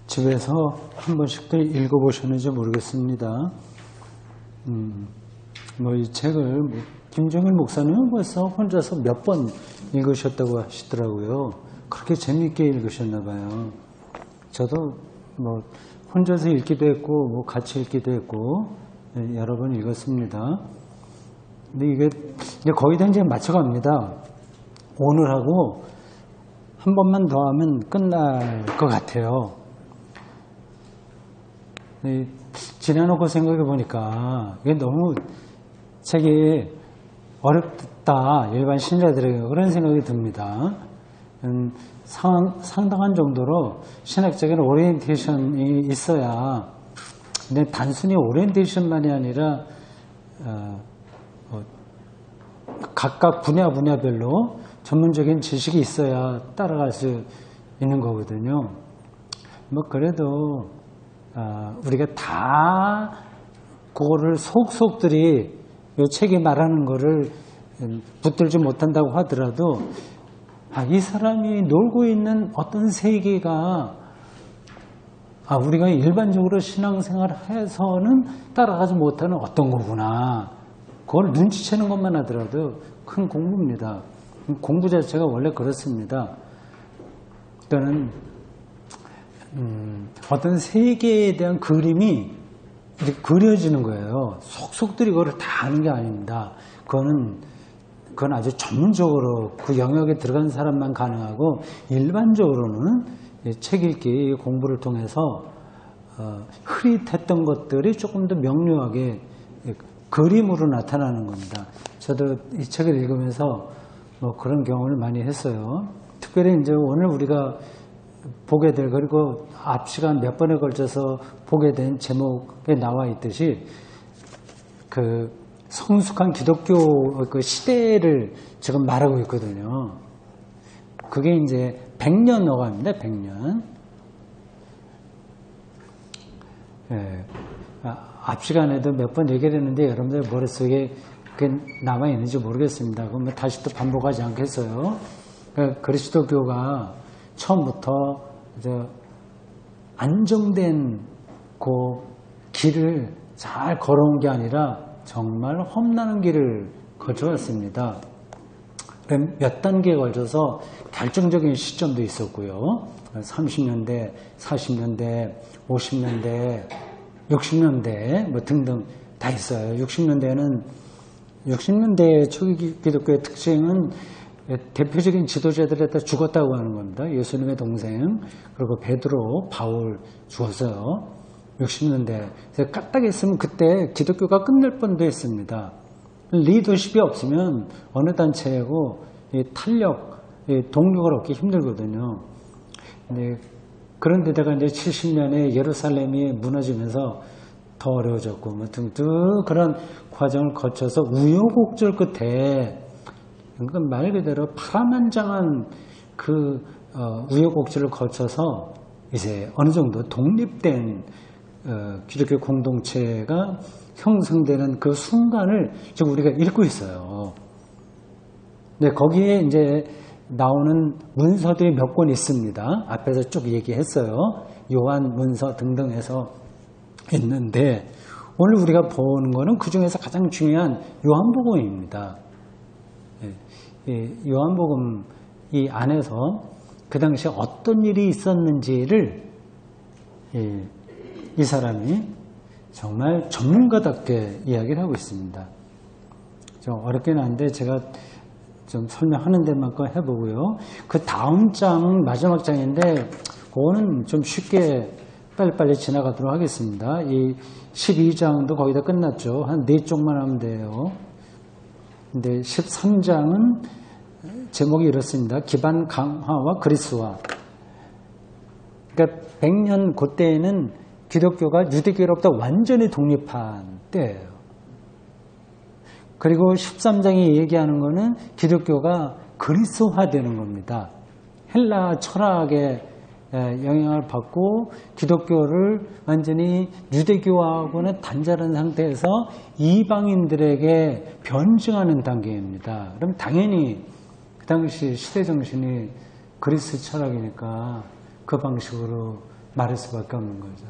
집에서 한 번씩들 읽어보셨는지 모르겠습니다. 이 책을 김종일 목사님은 벌써 혼자서 몇 번 읽으셨다고 하시더라고요. 그렇게 재미있게 읽으셨나 봐요. 저도 혼자서 읽기도 했고 같이 읽기도 했고 여러 번 읽었습니다. 근데 이게 거의 다 이제 맞춰갑니다. 오늘 하고 한 번만 더 하면 끝날 것 같아요. 지내놓고 생각해 보니까 이게 너무 책이 어렵다, 일반 신자들에게 그런 생각이 듭니다. 상당한 정도로 신학적인 오리엔테이션이 있어야, 근데 단순히 오리엔테이션만이 아니라 각각 분야별로 전문적인 지식이 있어야 따라갈 수 있는 거거든요. 그래도 우리가 다 그거를 속속들이 이 책이 말하는 거를 붙들지 못한다고 하더라도 이 사람이 놀고 있는 어떤 세계가 우리가 일반적으로 신앙생활을 해서는 따라가지 못하는 어떤 거구나. 그걸 눈치채는 것만 하더라도 큰 공부입니다. 공부 자체가 원래 그렇습니다. 그러니까 어떤 세계에 대한 그림이 이렇게 그려지는 거예요. 속속들이 그걸 다 아는 게 아닙니다. 그건 아주 전문적으로 그 영역에 들어간 사람만 가능하고, 일반적으로는 책 읽기 공부를 통해서 흐릿했던 것들이 조금 더 명료하게 그림으로 나타나는 겁니다. 저도 이 책을 읽으면서 그런 경험을 많이 했어요. 특별히 이제 오늘 우리가 보게 될, 그리고 앞 시간 몇 번에 걸쳐서 보게 된 제목에 나와 있듯이 그 성숙한 기독교 그 시대를 지금 말하고 있거든요. 그게 이제 100년 어감입니다. 100년. 앞 시간에도 몇 번 얘기를 했는데 여러분들 머릿속에 그게 남아 있는지 모르겠습니다. 그럼 다시 또 반복하지 않겠어요. 그러니까 그리스도교가 처음부터 안정된 그 길을 잘 걸어온 게 아니라 정말 험난한 길을 거쳐왔습니다. 몇 단계에 걸쳐서 결정적인 시점도 있었고요. 30년대, 40년대, 50년대, 60년대 등등 다 있어요. 60년대 초기 기독교의 특징은 대표적인 지도자들이 다 죽었다고 하는 겁니다. 예수님의 동생, 그리고 베드로, 바울 죽었어요. 60년대. 까딱했으면 그때 기독교가 끝날 뻔도 했습니다. 리더십이 없으면 어느 단체고 탄력, 동력을 얻기 힘들거든요. 그런데다가 이제 70년에 예루살렘이 무너지면서 더 어려워졌고, 등등 그런 과정을 거쳐서 우여곡절 끝에, 그러니까 말 그대로 파란만장한 그 우여곡절을 거쳐서 이제 어느 정도 독립된 기독교 공동체가 형성되는 그 순간을 지금 우리가 읽고 있어요. 네, 거기에 이제 나오는 문서들이 몇 권 있습니다. 앞에서 쭉 얘기했어요. 요한 문서 등등 해서 있는데, 오늘 우리가 보는 거는 그 중에서 가장 중요한 요한복음입니다. 요한복음 이 안에서 그 당시에 어떤 일이 있었는지를 이 사람이 정말 전문가답게 이야기를 하고 있습니다. 좀 어렵긴 한데 제가 좀 설명하는 데만큼 해보고요. 그 다음 장, 마지막 장인데 그거는 좀 쉽게 빨리빨리 지나가도록 하겠습니다. 이 12장도 거의 다 끝났죠. 한 4쪽만 하면 돼요. 근데 13장은 제목이 이렇습니다. 기반 강화와 그리스화. 그러니까 100년 그때에는 기독교가 유대교로부터 완전히 독립한 때예요. 그리고 13장이 얘기하는 거는 기독교가 그리스화되는 겁니다. 헬라 철학의 영향을 받고 기독교를 완전히 유대교하고는 단절한 상태에서 이방인들에게 변증하는 단계입니다. 그럼 당연히 그 당시 시대 정신이 그리스 철학이니까 그 방식으로 말할 수밖에 없는 거죠.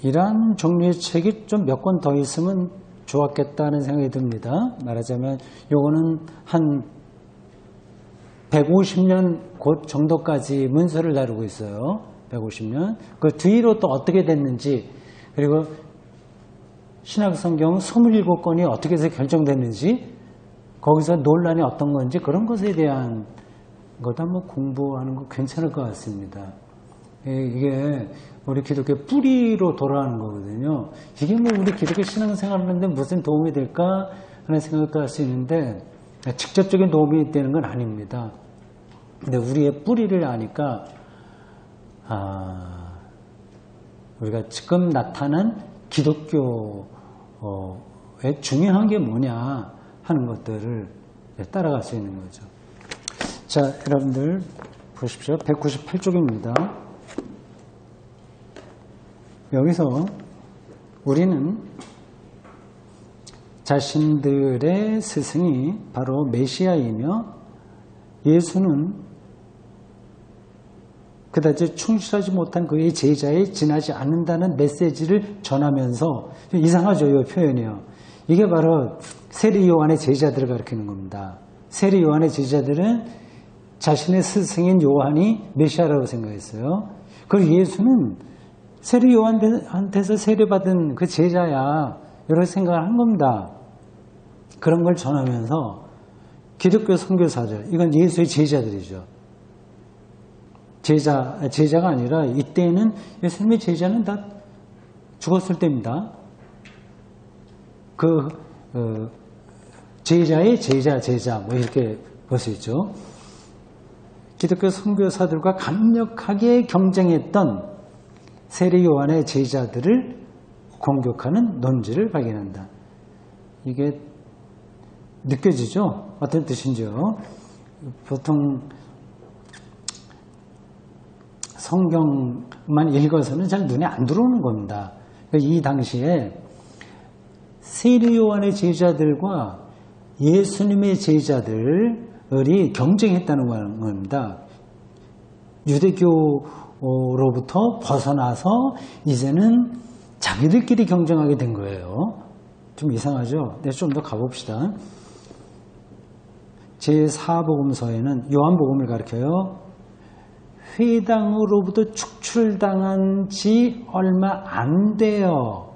이러한 종류의 책이 좀 몇 권 더 있으면 좋았겠다는 생각이 듭니다. 말하자면 요거는 한 150년 곧 정도까지 문서를 다루고 있어요. 150년. 그 뒤로 또 어떻게 됐는지, 그리고 신약성경 27권이 어떻게 해서 결정됐는지, 거기서 논란이 어떤 건지, 그런 것에 대한 것도 한번 공부하는 거 괜찮을 것 같습니다. 이게 우리 기독교 뿌리로 돌아가는 거거든요. 이게 뭐 우리 기독교 신앙생활 하는데 무슨 도움이 될까 하는 생각도 할 수 있는데, 직접적인 도움이 되는 건 아닙니다. 근데 우리의 뿌리를 아니까, 우리가 지금 나타난 기독교의 중요한 게 뭐냐 하는 것들을 따라갈 수 있는 거죠. 자, 여러분들 보십시오. 198쪽입니다. 여기서 우리는 자신들의 스승이 바로 메시아이며 예수는 그다지 충실하지 못한 그의 제자에 지나지 않는다는 메시지를 전하면서, 이상하죠, 이 표현이요. 이게 바로 세리 요한의 제자들을 가리키는 겁니다. 세리 요한의 제자들은 자신의 스승인 요한이 메시아라고 생각했어요. 그리고 예수는 세리 요한한테서 세례받은 그 제자야, 이렇게 생각을 한 겁니다. 그런 걸 전하면서 기독교 선교사들, 이건 예수의 제자들이죠. 제자가 아니라 이때는 예수님의 제자는 다 죽었을 때입니다. 제자의 제자 뭐 이렇게 볼 수 있죠. 기독교 선교사들과 강력하게 경쟁했던 세리 요한의 제자들을 공격하는 논지를 발견한다. 이게 느껴지죠? 어떤 뜻인지요? 보통 성경만 읽어서는 잘 눈에 안 들어오는 겁니다. 이 당시에 세리 요한의 제자들과 예수님의 제자들이 경쟁했다는 겁니다. 유대교로부터 벗어나서 이제는 자기들끼리 경쟁하게 된 거예요. 좀 이상하죠? 네, 좀 더 가봅시다. 제4복음서에는 요한복음을 가리켜요. 회당으로부터 축출당한 지 얼마 안 돼요.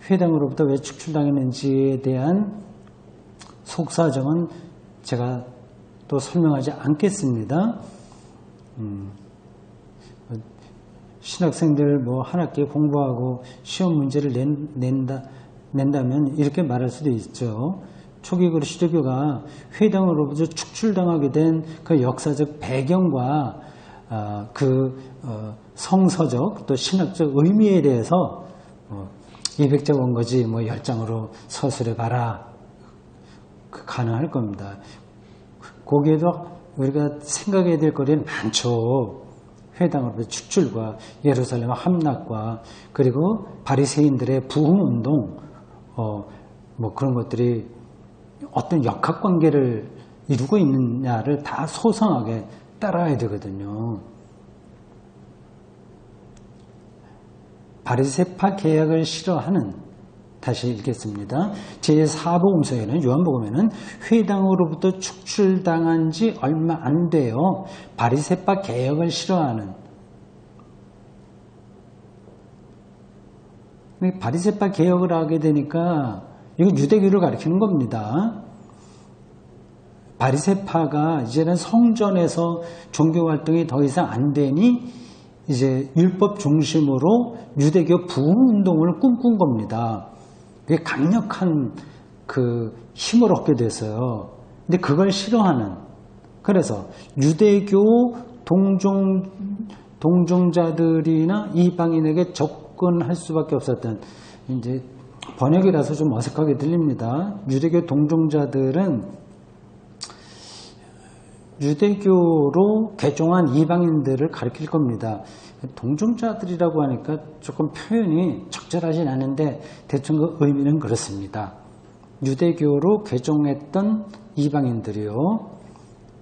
회당으로부터 왜 축출당했는지에 대한 속사정은 제가 또 설명하지 않겠습니다. 신학생들 뭐 한 학기 공부하고 시험 문제를 낸다면 이렇게 말할 수도 있죠. 초기 그리스도교가 회당으로부터 축출당하게 된 그 역사적 배경과 성서적 또 신학적 의미에 대해서 200자 원거지 뭐 10장으로 서술해봐라. 가능할 겁니다. 거기에도 우리가 생각해야 될 거리는 많죠. 회당으로부터 축출과 예루살렘 함락과 그리고 바리새인들의 부흥운동 뭐 그런 것들이 어떤 역학관계를 이루고 있느냐를 다 소상하게 따라야 되거든요. 바리새파 개혁을 싫어하는, 다시 읽겠습니다. 제4복음서에는, 요한복음에는 회당으로부터 축출당한 지 얼마 안 돼요. 바리새파 개혁을 싫어하는. 바리새파 개혁을 하게 되니까 이거 유대교를 가리키는 겁니다. 바리새파가 이제는 성전에서 종교활동이 더 이상 안 되니 이제 율법 중심으로 유대교 부흥운동을 꿈꾼 겁니다. 그게 강력한 힘을 얻게 됐어요. 근데 그걸 싫어하는, 그래서 유대교 동정자들이나 이방인에게 접근할 수밖에 없었던, 이제 번역이라서 좀 어색하게 들립니다. 유대교 동정자들은 유대교로 개종한 이방인들을 가리킬 겁니다. 동정자들이라고 하니까 조금 표현이 적절하진 않은데 대충 그 의미는 그렇습니다. 유대교로 개종했던 이방인들이요.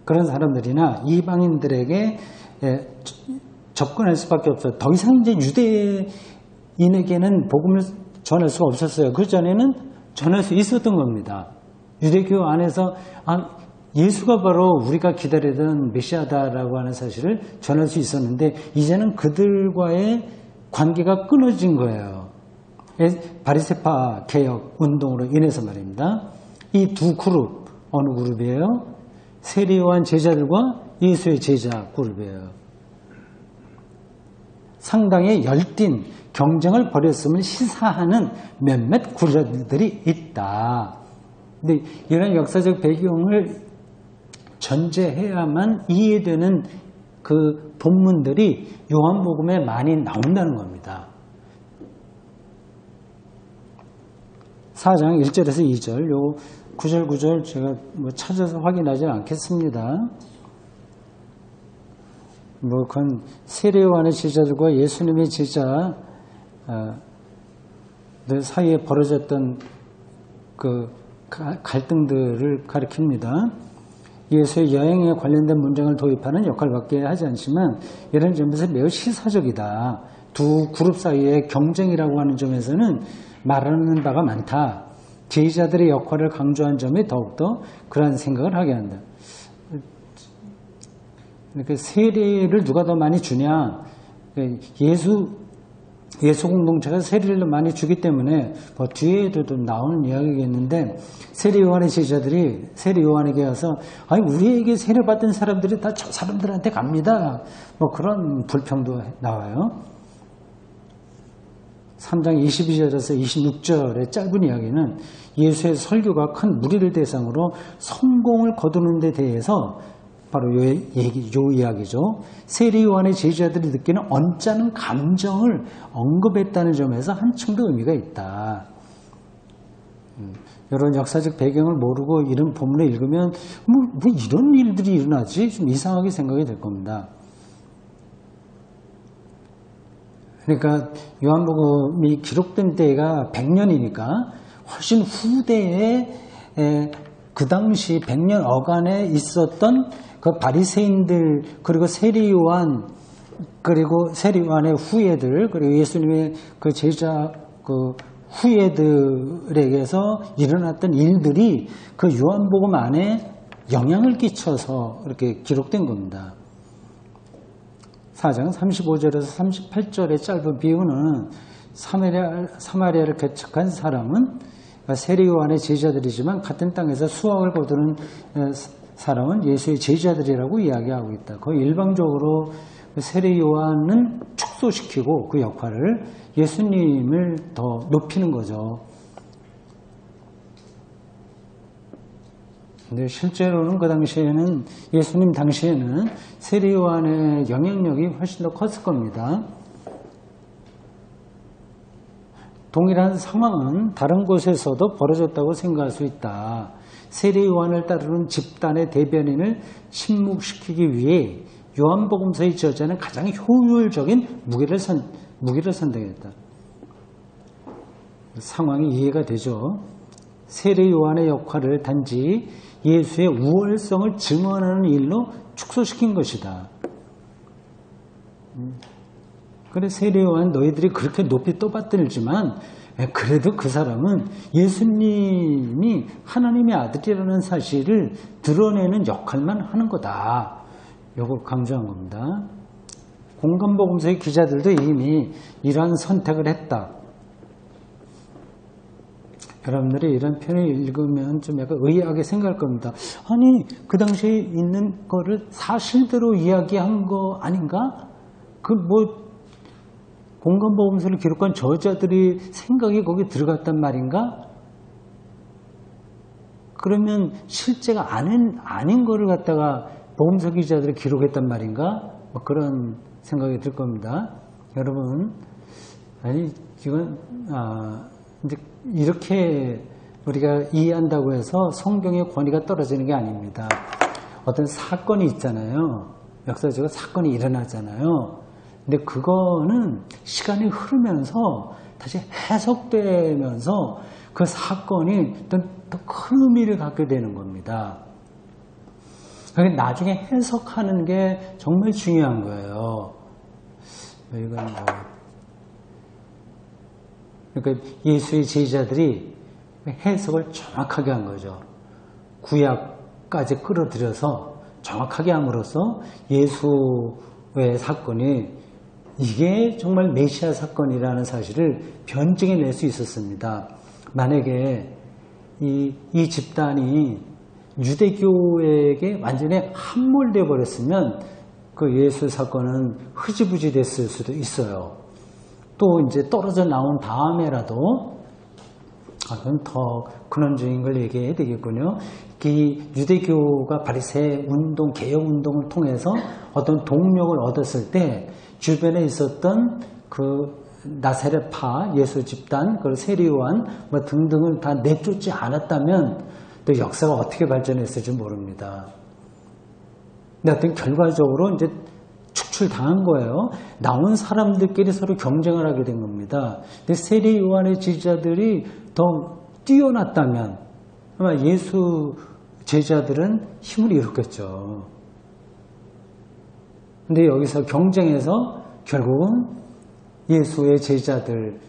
그런 사람들이나 이방인들에게 접근할 수밖에 없어요. 더 이상 이제 유대인에게는 복음을 전할 수가 없었어요. 그 전에는 전할 수 있었던 겁니다. 유대교 안에서 예수가 바로 우리가 기다리던 메시아다라고 하는 사실을 전할 수 있었는데 이제는 그들과의 관계가 끊어진 거예요. 바리새파 개혁 운동으로 인해서 말입니다. 이 두 그룹, 어느 그룹이에요? 세리요한 제자들과 예수의 제자 그룹이에요. 상당히 열띤 경쟁을 벌였음을 시사하는 몇몇 구절들이 있다. 근데 이런 역사적 배경을 전제해야만 이해되는 그 본문들이 요한복음에 많이 나온다는 겁니다. 4장 1절에서 2절, 요 9절 9절 제가 찾아서 확인하지 않겠습니다. 그건 세례요한의 제자들과 예수님의 제자 사이에 벌어졌던 그 갈등들을 가리킵니다. 예수의 여행에 관련된 문장을 도입하는 역할밖에 하지 않지만 이런 점에서 매우 시사적이다. 두 그룹 사이의 경쟁이라고 하는 점에서는 말하는 바가 많다. 제자들의 역할을 강조한 점이 더욱더 그러한 생각을 하게 한다. 그러니까 세례를 누가 더 많이 주냐? 예수 공동체가 세례를 많이 주기 때문에 뒤에도 좀 나오는 이야기겠는데 세례 요한의 제자들이 세례 요한에게 와서 우리에게 세례 받은 사람들이 다 저 사람들한테 갑니다. 그런 불평도 나와요. 3장 22절에서 26절의 짧은 이야기는 예수의 설교가 큰 무리를 대상으로 성공을 거두는 데 대해서 바로 요 이야기죠. 세례 요한의 제자들이 느끼는 언짢은 감정을 언급했다는 점에서 한층 더 의미가 있다. 이런 역사적 배경을 모르고 이런 본문을 읽으면 뭐 이런 일들이 일어나지? 좀 이상하게 생각이 될 겁니다. 그러니까 요한복음이 기록된 때가 100년이니까 훨씬 후대에 그 당시 100년 어간에 있었던 그 바리새인들 그리고 세리요한 그리고 세리요한의 후예들 그리고 예수님의 그 제자 그 후예들에게서 일어났던 일들이 그 요한복음 안에 영향을 끼쳐서 이렇게 기록된 겁니다. 4장 35절에서 38절의 짧은 비유는 사마리아를 개척한 사람은 세례요한의 제자들이지만 같은 땅에서 수확을 거두는 사람은 예수의 제자들이라고 이야기하고 있다. 거의 일방적으로 세례요한은 축소시키고 그 역할을 예수님을 더 높이는 거죠. 근데 실제로는 그 당시에는 예수님 당시에는 세례요한의 영향력이 훨씬 더 컸을 겁니다. 동일한 상황은 다른 곳에서도 벌어졌다고 생각할 수 있다. 세례요한을 따르는 집단의 대변인을 침묵시키기 위해 요한복음서의 저자는 가장 효율적인 무기를 선택했다. 상황이 이해가 되죠. 세례요한의 역할을 단지 예수의 우월성을 증언하는 일로 축소시킨 것이다. 그래 세례요한 너희들이 그렇게 높이 떠받들지만 그래도 그 사람은 예수님이 하나님의 아들이라는 사실을 드러내는 역할만 하는 거다. 이걸 강조한 겁니다. 공간복음서의 기자들도 이미 이러한 선택을 했다. 여러분들이 이런 편을 읽으면 좀 약간 의아하게 생각할 겁니다. 아니 그 당시에 있는 거를 사실대로 이야기한 거 아닌가? 공간복음서를 기록한 저자들이 생각이 거기 들어갔단 말인가? 그러면 실제가 아닌 거를 갖다가 복음서 기자들이 기록했단 말인가? 그런 생각이 들 겁니다. 여러분, 아니 이건 이제 이렇게 우리가 이해한다고 해서 성경의 권위가 떨어지는 게 아닙니다. 어떤 사건이 있잖아요. 역사적으로 사건이 일어나잖아요. 근데 그거는 시간이 흐르면서 다시 해석되면서 그 사건이 더 큰 의미를 갖게 되는 겁니다. 나중에 해석하는 게 정말 중요한 거예요. 이건 그러니까 예수의 제자들이 해석을 정확하게 한 거죠. 구약까지 끌어들여서 정확하게 함으로써 예수의 사건이 이게 정말 메시아 사건이라는 사실을 변증해낼 수 있었습니다. 만약에 이 집단이 유대교에게 완전히 함몰되어 버렸으면 그 예수 사건은 흐지부지 됐을 수도 있어요. 또 이제 떨어져 나온 다음에라도 그건 더 근원적인 걸 얘기해야 되겠군요. 이 유대교가 바리새 운동, 개혁 운동을 통해서 어떤 동력을 얻었을 때 주변에 있었던 그 나사렛파 예수 집단, 그 세리요한 뭐 등등을 다 내쫓지 않았다면 또 역사가 어떻게 발전했을지 모릅니다. 근데 하여튼 결과적으로 이제 축출당한 거예요. 나온 사람들끼리 서로 경쟁을 하게 된 겁니다. 근데 세리 요한의 지지자들이 더 뛰어났다면 아마 예수 제자들은 힘을 잃었겠죠. 근데 여기서 경쟁해서 결국은 예수의 제자들,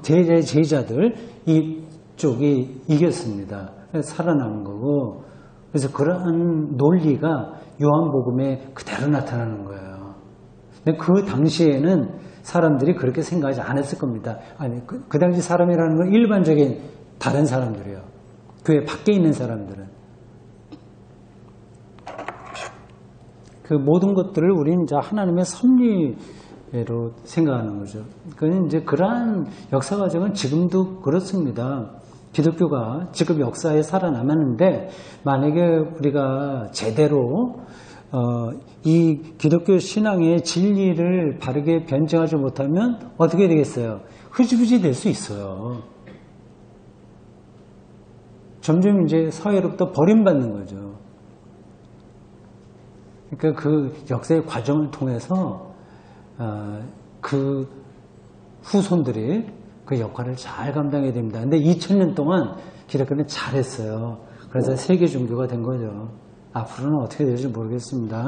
제자들 이쪽이 이겼습니다. 그래서 살아남은 거고, 그래서 그러한 논리가 요한복음에 그대로 나타나는 거예요. 근데 그 당시에는 사람들이 그렇게 생각하지 않았을 겁니다. 아니, 그 당시 사람이라는 건 일반적인 다른 사람들이에요. 교회 밖에 있는 사람들은. 그 모든 것들을 우리는 이제 하나님의 섭리로 생각하는 거죠. 그건 이제 그러한 역사 과정은 지금도 그렇습니다. 기독교가 지금 역사에 살아남았는데 만약에 우리가 제대로 이 기독교 신앙의 진리를 바르게 변증하지 못하면 어떻게 되겠어요? 흐지부지 될 수 있어요. 점점 이제 사회로부터 버림받는 거죠. 그러니까 그 역사의 과정을 통해서 그 후손들이 그 역할을 잘 감당해야 됩니다. 근데 2000년 동안 기독교는 잘했어요. 그래서 세계 종교가 된 거죠. 앞으로는 어떻게 될지 모르겠습니다.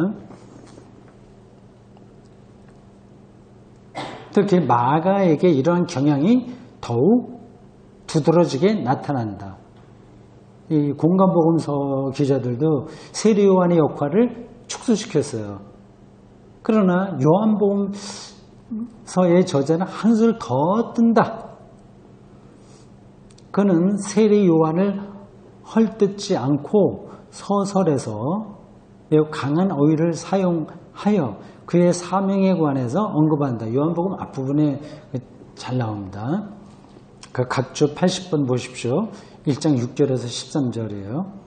특히 마가에게 이러한 경향이 더욱 두드러지게 나타난다. 이 공간복음서 기자들도 세례 요한의 역할을 축소시켰어요. 그러나 요한복음서의 저자는 한술 더 뜬다. 그는 세례 요한을 헐뜯지 않고 서설에서 매우 강한 어휘를 사용하여 그의 사명에 관해서 언급한다. 요한복음 앞부분에 잘 나옵니다. 그 각주 80번 보십시오. 1장 6절에서 13절이에요.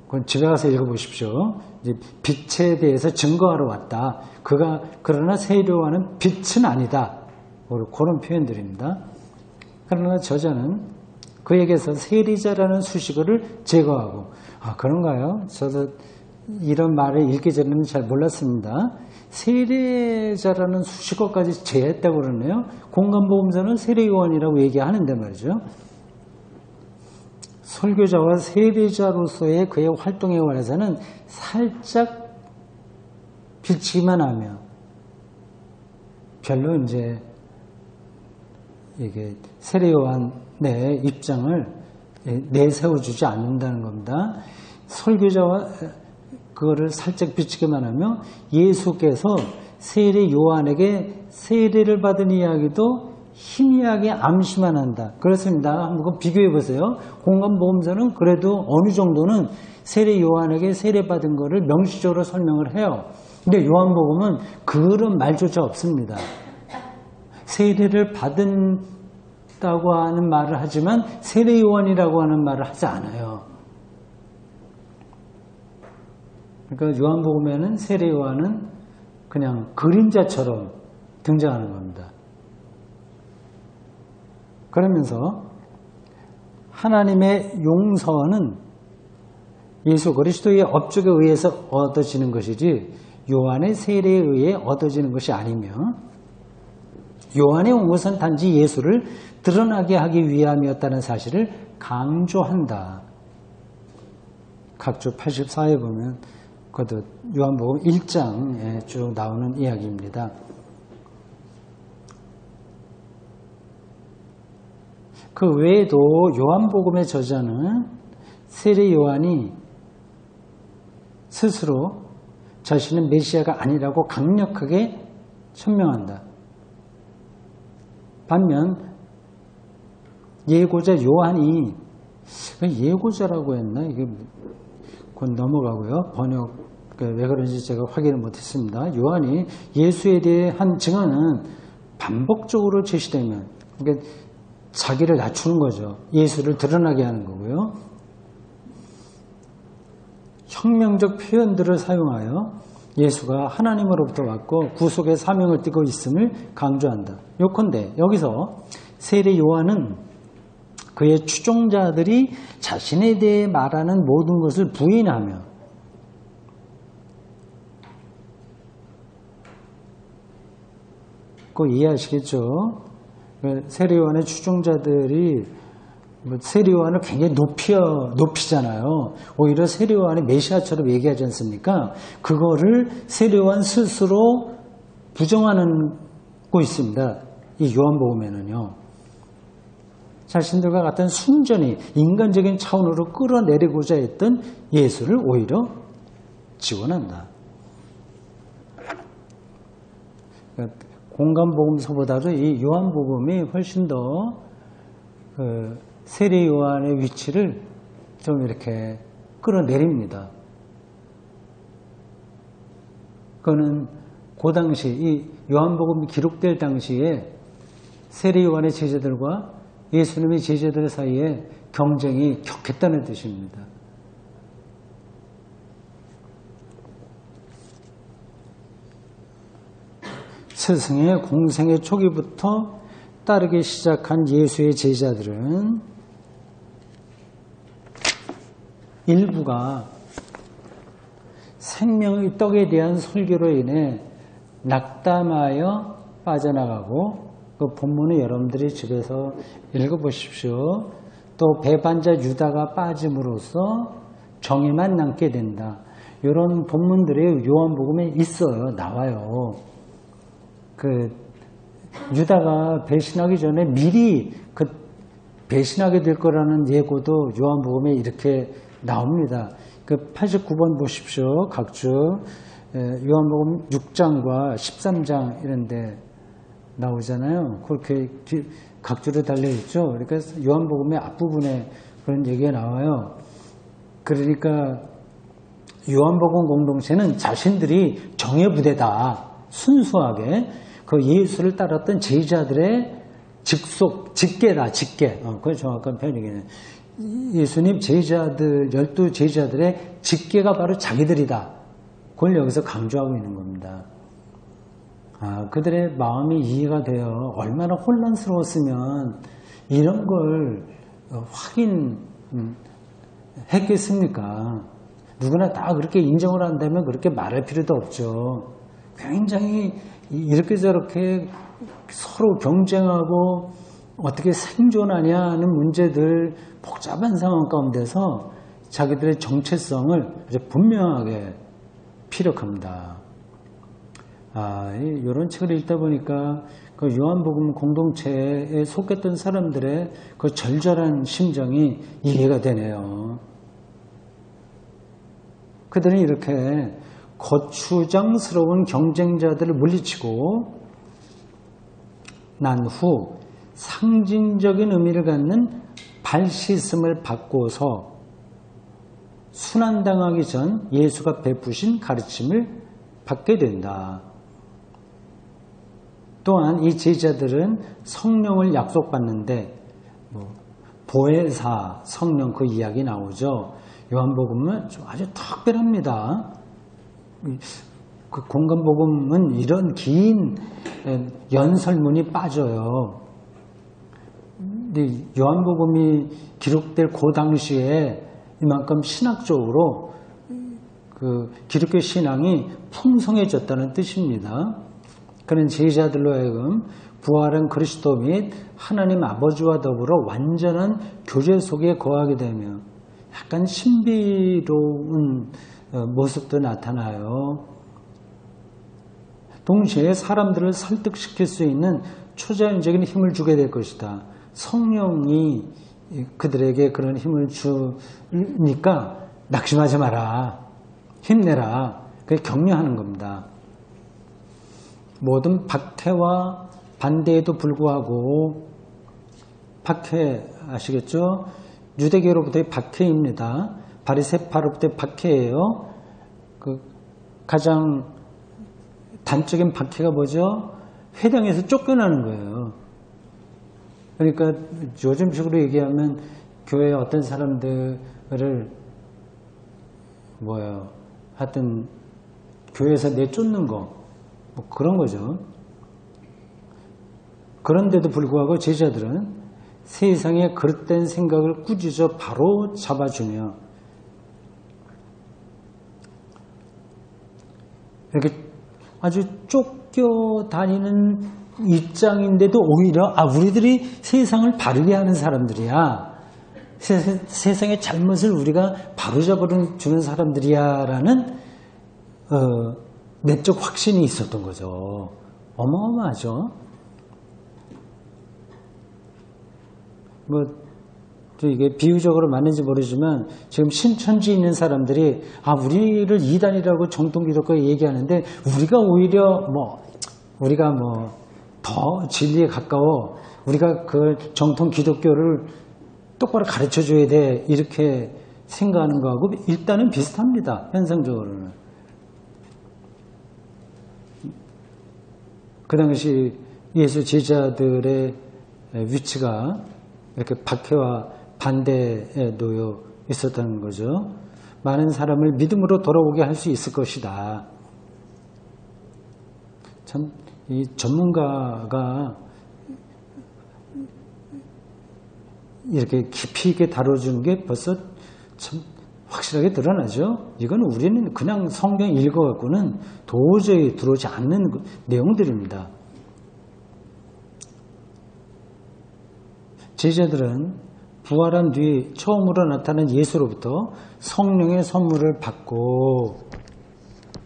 그건 집에 가서 읽어보십시오. 이제 빛에 대해서 증거하러 왔다. 그러나 세례요한은 빛은 아니다. 그런 표현들입니다. 그러나 저자는 그에게서 세리자라는 수식어를 제거하고, 그런가요? 저도 이런 말을 읽기 전에는 잘 몰랐습니다. 세례자라는 수식어까지 제했다고 그러네요. 공간복음서는 세례요한이라고 얘기하는데 말이죠. 설교자와 세례자로서의 그의 활동에 관해서는 살짝 비치기만 하며 별로 이제 이게 세례요한의 입장을 내세워주지 않는다는 겁니다. 설교자와 그거를 살짝 비치기만 하며 예수께서 세례 요한에게 세례를 받은 이야기도 희미하게 암시만 한다. 그렇습니다. 한번 비교해 보세요. 공간복음서는 그래도 어느 정도는 세례 요한에게 세례 받은 거를 명시적으로 설명을 해요. 근데 요한복음은 그런 말조차 없습니다. 세례를 받은다고 하는 말을 하지만 세례 요한이라고 하는 말을 하지 않아요. 그러니까 요한복음에는 세례 요한은 그냥 그림자처럼 등장하는 겁니다. 그러면서 하나님의 용서는 예수 그리스도의 업적에 의해서 얻어지는 것이지 요한의 세례에 의해 얻어지는 것이 아니며 요한이 온 것은 단지 예수를 드러나게 하기 위함이었다는 사실을 강조한다. 각주 84에 보면 그것도 요한복음 1장에 쭉 나오는 이야기입니다. 그 외에도 요한복음의 저자는 세례 요한이 스스로 자신은 메시아가 아니라고 강력하게 천명한다. 반면 예고자 요한이 예고자라고 했나? 이게 곧 넘어가고요. 번역 왜 그런지 제가 확인을 못했습니다. 요한이 예수에 대한 증언은 반복적으로 제시되면 그러니까 자기를 낮추는 거죠. 예수를 드러나게 하는 거고요. 혁명적 표현들을 사용하여 예수가 하나님으로부터 왔고 구속의 사명을 띠고 있음을 강조한다. 요컨대 여기서 세례 요한은 그의 추종자들이 자신에 대해 말하는 모든 것을 부인하며 꼭 이해하시겠죠? 세례 요한의 추종자들이 세례 요한을 굉장히 높이잖아요. 오히려 세례 요한이 메시아처럼 얘기하지 않습니까? 그거를 세례 요한 스스로 부정하고 있습니다. 이 요한복음에는요. 자신들과 같은 순전히 인간적인 차원으로 끌어내리고자 했던 예수를 오히려 지원한다. 공간복음서보다도 이 요한복음이 훨씬 더 세례 요한의 위치를 좀 이렇게 끌어내립니다. 그거는 그 당시 이 요한복음이 기록될 당시에 세례 요한의 제자들과 예수님의 제자들 사이에 경쟁이 격했다는 뜻입니다. 스승의 공생의 초기부터 따르기 시작한 예수의 제자들은 일부가 생명의 떡에 대한 설교로 인해 낙담하여 빠져나가고 그 본문을 여러분들이 집에서 읽어보십시오. 또 배반자 유다가 빠짐으로써 정의만 남게 된다. 이런 본문들이 요한복음에 있어요. 나와요. 유다가 배신하기 전에 미리 배신하게 될 거라는 예고도 요한복음에 이렇게 나옵니다. 89번 보십시오. 각주 요한복음 6장과 13장 이런데 나오잖아요. 그렇게 각주로 달려있죠. 그러니까 요한복음의 앞부분에 그런 얘기가 나와요. 그러니까 요한복음 공동체는 자신들이 정예 부대다. 순수하게 그 예수를 따랐던 제자들의 직계다. 직계. 그게 정확한 표현이겠네요. 예수님 제자들, 12제자들의 직계가 바로 자기들이다. 그걸 여기서 강조하고 있는 겁니다. 그들의 마음이 이해가 돼요. 얼마나 혼란스러웠으면 이런 걸 확인했겠습니까? 누구나 다 그렇게 인정을 한다면 그렇게 말할 필요도 없죠. 굉장히 이렇게 저렇게 서로 경쟁하고 어떻게 생존하냐는 문제들 복잡한 상황 가운데서 자기들의 정체성을 아주 분명하게 피력합니다. 이런 책을 읽다 보니까 그 요한복음 공동체에 속했던 사람들의 그 절절한 심정이 이해가 되네요. 그들은 이렇게 거추장스러운 경쟁자들을 물리치고 난 후 상징적인 의미를 갖는 발씻음을 받고서 순환당하기 전 예수가 베푸신 가르침을 받게 된다. 또한 이 제자들은 성령을 약속받는데 보혜사 성령 그 이야기 나오죠. 요한복음은 아주 특별합니다. 그 공간복음은 이런 긴 연설문이 빠져요. 근데 요한복음이 기록될 그 당시에 이만큼 신학적으로 그 기독교 신앙이 풍성해졌다는 뜻입니다. 그런 제자들로 하여금 부활한 그리스도 및 하나님 아버지와 더불어 완전한 교제 속에 거하게 되며 약간 신비로운 모습도 나타나요. 동시에 사람들을 설득시킬 수 있는 초자연적인 힘을 주게 될 것이다. 성령이 그들에게 그런 힘을 주니까 낙심하지 마라. 힘내라. 그게 격려하는 겁니다. 모든 박해와 반대에도 불구하고, 박해 아시겠죠? 유대교로부터의 박해입니다. 바리새파로부터의 박해예요. 그 가장 단적인 박해가 뭐죠? 회당에서 쫓겨나는 거예요. 그러니까 요즘식으로 얘기하면 교회에 어떤 사람들을 하여튼 교회에서 내쫓는 거, 뭐 그런 거죠. 그런데도 불구하고 제자들은 세상의 그릇된 생각을 꾸짖어 바로 잡아주며 이렇게 아주 쫓겨다니는 입장인데도 오히려 우리들이 세상을 바르게 하는 사람들이야. 세상의 잘못을 우리가 바로잡아주는 사람들이야 라는 내적 확신이 있었던 거죠. 어마어마하죠. 이게 비유적으로 맞는지 모르지만 지금 신천지에 있는 사람들이 우리를 이단이라고 정통기독교에 얘기하는데 우리가 오히려 우리가 더 진리에 가까워 우리가 그 정통기독교를 똑바로 가르쳐줘야 돼 이렇게 생각하는 거하고 일단은 비슷합니다. 현상적으로는. 그 당시 예수 제자들의 위치가 이렇게 박해와 반대에 놓여 있었다는 거죠. 많은 사람을 믿음으로 돌아오게 할 수 있을 것이다. 참, 이 전문가가 이렇게 깊이 있게 다뤄주는 게 벌써 참 확실하게 드러나죠. 이건 우리는 그냥 성경 읽어갖고는 도저히 들어오지 않는 내용들입니다. 제자들은 부활한 뒤 처음으로 나타난 예수로부터 성령의 선물을 받고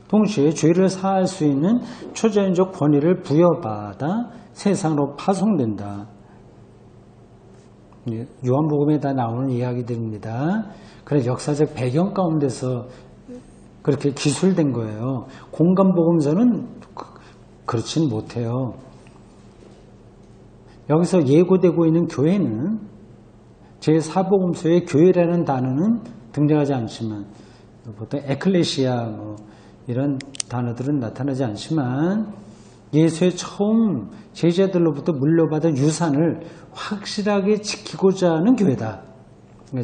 동시에 죄를 사할 수 있는 초자연적 권위를 부여받아 세상으로 파송된다. 요한복음에 다 나오는 이야기들입니다. 그래서 역사적 배경 가운데서 그렇게 기술된 거예요. 공간복음서는 그렇진 못해요. 여기서 예고되고 있는 교회는 제4복음서의 교회라는 단어는 등장하지 않지만 보통 에클레시아 이런 단어들은 나타나지 않지만 예수의 처음 제자들로부터 물려받은 유산을 확실하게 지키고자 하는 교회다.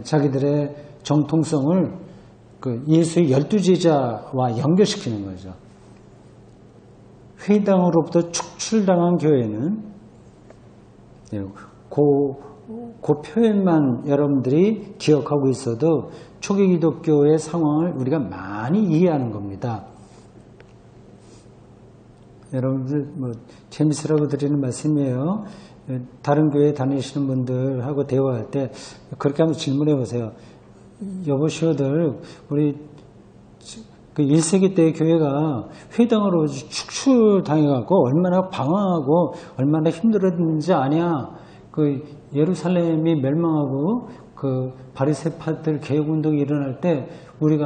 자기들의 정통성을 예수의 12제자와 연결시키는 거죠. 회당으로부터 축출당한 교회는 그 표현만 여러분들이 기억하고 있어도 초기 기독교의 상황을 우리가 많이 이해하는 겁니다. 여러분들 재밌으라고 드리는 말씀이에요. 다른 교회 다니시는 분들하고 대화할 때 그렇게 한번 질문해 보세요. 여보시오들 우리 그 1세기 때 교회가 회당으로 축출당해갖고 얼마나 방황하고 얼마나 힘들었는지 아냐. 그 예루살렘이 멸망하고 그 바리새파들 개혁운동이 일어날 때 우리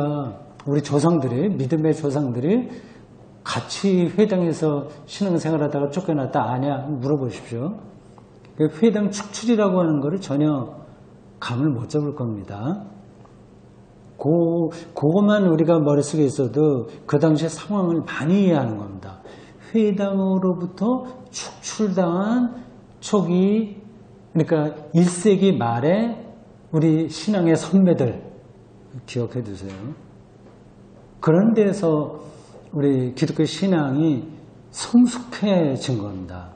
조상들이 믿음의 조상들이 같이 회당에서 신앙생활하다가 쫓겨났다 아냐 물어보십시오. 회당 축출이라고 하는 것을 전혀 감을 못 잡을 겁니다. 그것만 우리가 머릿속에 있어도 그 당시의 상황을 많이 이해하는 겁니다. 회당으로부터 축출당한 초기 그러니까 1세기 말에 우리 신앙의 선배들 기억해 두세요. 그런 데서 우리 기독교 신앙이 성숙해진 겁니다.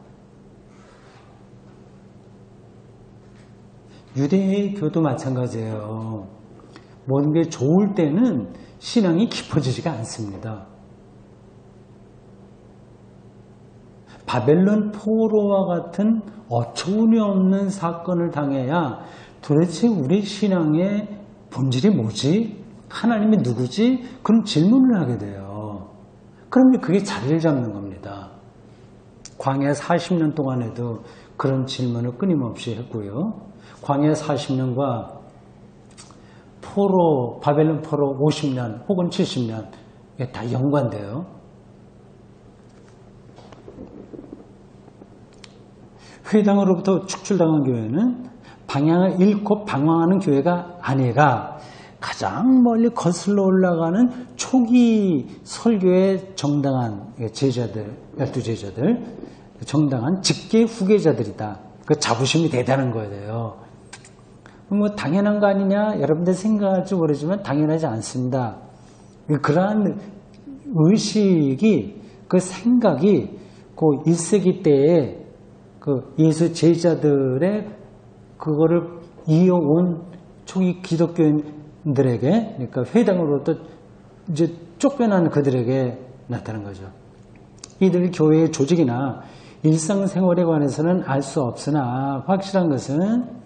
유대교도 마찬가지예요. 모든 게 좋을 때는 신앙이 깊어지지가 않습니다. 바벨론 포로와 같은 어처구니없는 사건을 당해야 도대체 우리 신앙의 본질이 뭐지? 하나님이 누구지? 그런 질문을 하게 돼요. 그러면 그게 자리를 잡는 겁니다. 광야 40년 동안에도 그런 질문을 끊임없이 했고요. 광야 40년과 바벨론 포로 50년 혹은 70년, 이게 다 연관돼요. 회당으로부터 축출당한 교회는 방향을 잃고 방황하는 교회가 아니라 가장 멀리 거슬러 올라가는 초기 설교의 정당한 제자들, 12제자들, 정당한 직계 후계자들이다. 그 자부심이 대단한 거예요. 뭐 당연한 거 아니냐? 여러분들 생각할지 모르지만 당연하지 않습니다. 그러한 의식이, 그 생각이 그 1세기 때에 그 예수 제자들의 그거를 이어온 초기 기독교인들에게, 그러니까 회당으로부터 이제 쫓겨난 그들에게 나타난 거죠. 이들 교회의 조직이나 일상생활에 관해서는 알 수 없으나 확실한 것은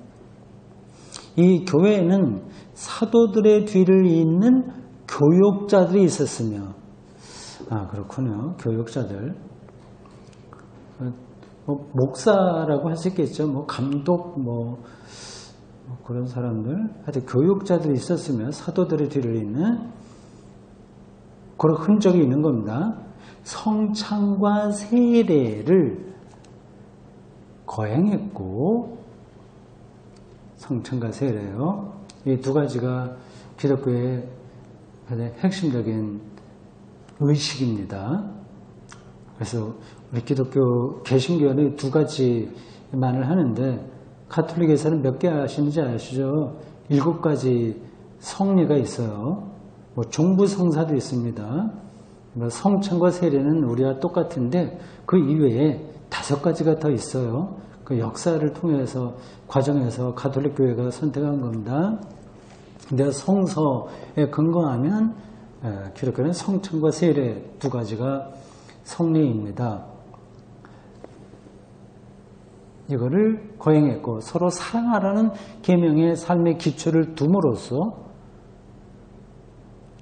이 교회에는 사도들의 뒤를 잇는 교육자들이 있었으며, 그렇군요. 교육자들. 목사라고 할 수 있겠죠. 감독, 그런 사람들. 하여튼 교육자들이 있었으며 사도들의 뒤를 잇는 그런 흔적이 있는 겁니다. 성찬과 세례를 거행했고, 성찬과 세례요. 이 두 가지가 기독교의 핵심적인 의식입니다. 그래서 우리 기독교 개신교는 두 가지만을 하는데 가톨릭에서는 몇 개 하시는지 아시죠? 7가지 성례가 있어요. 종부 성사도 있습니다. 성찬과 세례는 우리와 똑같은데 그 이외에 5가지가 더 있어요. 그 역사를 통해서 과정에서 가톨릭 교회가 선택한 겁니다. 근데 성서에 근거하면 기독교는 성찬과 세례 2가지가 성례입니다. 이거를 거행했고 서로 사랑하라는 계명의 삶의 기초를 둠으로써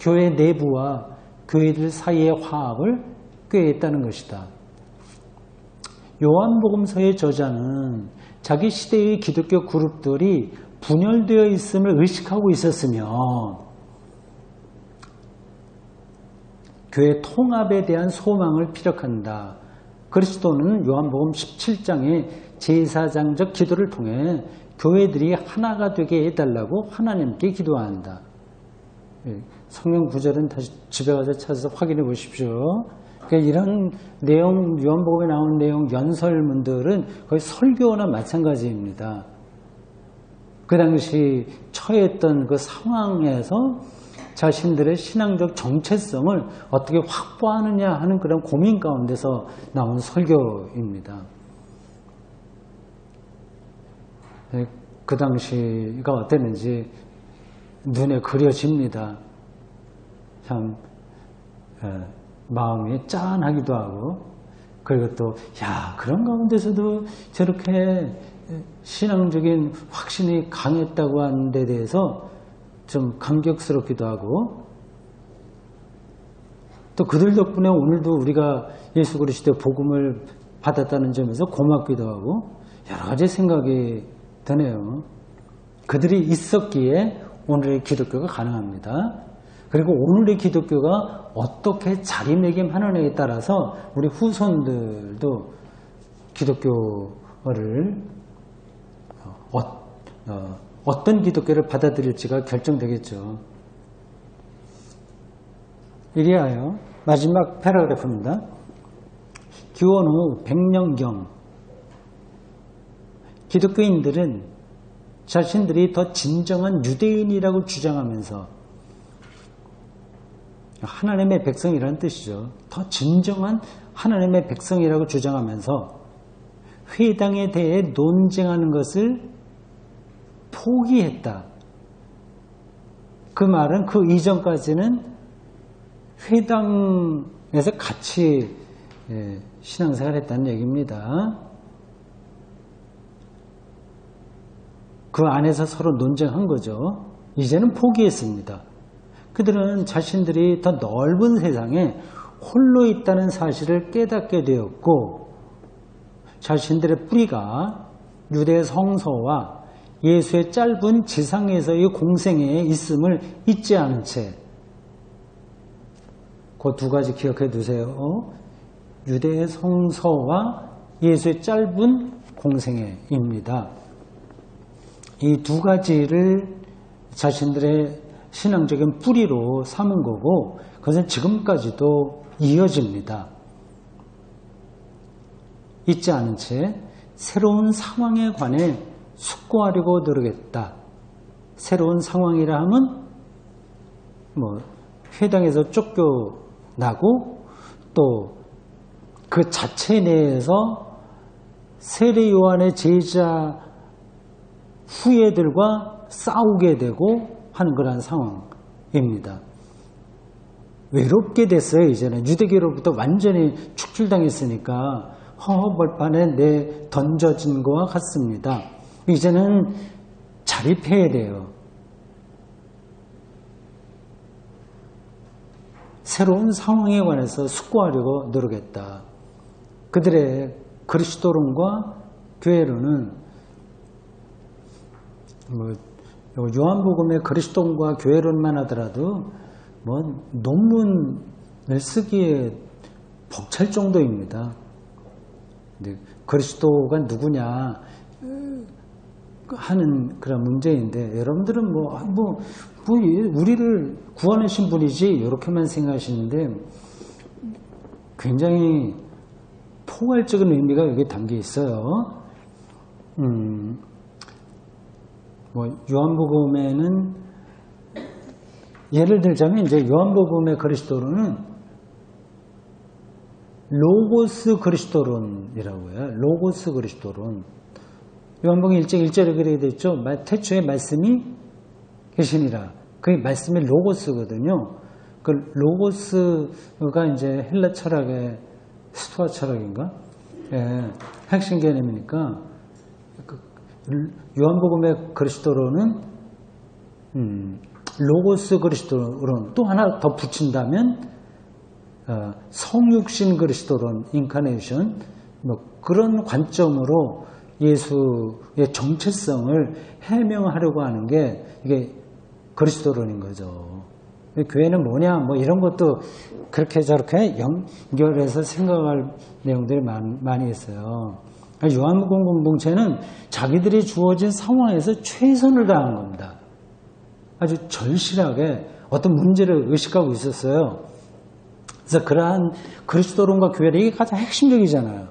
교회 내부와 교회들 사이의 화합을 꾀했다는 것이다. 요한복음서의 저자는 자기 시대의 기독교 그룹들이 분열되어 있음을 의식하고 있었으며 교회 통합에 대한 소망을 피력한다. 그리스도는 요한복음 17장의 제사장적 기도를 통해 교회들이 하나가 되게 해달라고 하나님께 기도한다. 성경 구절은 다시 집에 가서 찾아서 확인해 보십시오. 그러니까 이런 내용, 요한복음에 나오는 내용, 연설문들은 거의 설교나 마찬가지입니다. 그 당시 처했던 그 상황에서 자신들의 신앙적 정체성을 어떻게 확보하느냐 하는 그런 고민 가운데서 나온 설교입니다. 그 당시가 어땠는지 눈에 그려집니다. 참 마음이 짠하기도 하고, 그리고 또 그런 가운데서도 저렇게 신앙적인 확신이 강했다고 하는 데 대해서 좀 감격스럽기도 하고, 또 그들 덕분에 오늘도 우리가 예수 그리스도의 복음을 받았다는 점에서 고맙기도 하고 여러 가지 생각이 드네요. 그들이 있었기에 오늘의 기독교가 가능합니다. 그리고 오늘의 기독교가 어떻게 자리매김하느냐에 따라서 우리 후손들도 기독교를 어떤 기독교를 받아들일지가 결정되겠죠. 이리하여 마지막 패러그래프입니다. 기원 후 100년경 기독교인들은 자신들이 더 진정한 유대인이라고 주장하면서, 하나님의 백성이라는 뜻이죠. 더 진정한 하나님의 백성이라고 주장하면서 회당에 대해 논쟁하는 것을 포기했다. 그 말은 그 이전까지는 회당에서 같이 신앙생활 했다는 얘기입니다. 그 안에서 서로 논쟁한 거죠. 이제는 포기했습니다. 그들은 자신들이 더 넓은 세상에 홀로 있다는 사실을 깨닫게 되었고, 자신들의 뿌리가 유대 성서와 예수의 짧은 지상에서의 공생애에 있음을 잊지 않은 채, 그 두 가지 기억해 두세요. 유대 성서와 예수의 짧은 공생애입니다. 이 두 가지를 자신들의 신앙적인 뿌리로 삼은 거고, 그것은 지금까지도 이어집니다. 잊지 않은 채 새로운 상황에 관해 숙고하려고 노력했다. 새로운 상황이라 하면 회당에서 쫓겨나고, 또 그 자체 내에서 세례 요한의 제자 후예들과 싸우게 되고 하는 그런 상황입니다. 외롭게 됐어요. 이제는 유대교로부터 완전히 축출당했으니까 허허벌판에 내 던져진 것과 같습니다. 이제는 자립해야 돼요. 새로운 상황에 관해서 숙고하려고 노력했다. 그들의 그리스도론과 교회론은 요한복음의 그리스도론과 교회론만 하더라도 논문을 쓰기에 벅찰 정도입니다. 근데 그리스도가 누구냐 하는 그런 문제인데, 여러분들은 우리를 구원하신 분이지 이렇게만 생각하시는데, 굉장히 포괄적인 의미가 여기 담겨 있어요. 요한복음에는 예를 들자면, 이제 요한복음의 그리스도론은 로고스 그리스도론이라고 해요. 로고스 그리스도론. 요한복음 1장 1절에 그렇게 되어 있죠. 태초에 말씀이 계시니라. 그 말씀이 로고스거든요. 그 로고스가 이제 헬라 철학의 스토아 철학인가? 핵심 개념이니까, 요한복음의 그리스도론은 로고스 그리스도론, 또 하나 더 붙인다면 성육신 그리스도론, 인카네이션, 그런 관점으로 예수의 정체성을 해명하려고 하는 게 이게 그리스도론인 거죠. 교회는 뭐냐, 이런 것도 그렇게 저렇게 연결해서 생각할 내용들이 많이 있어요. 요한복음 공동체는 자기들이 주어진 상황에서 최선을 다하는 겁니다. 아주 절실하게 어떤 문제를 의식하고 있었어요. 그래서 그러한 그리스도론과 교회는 이게 가장 핵심적이잖아요.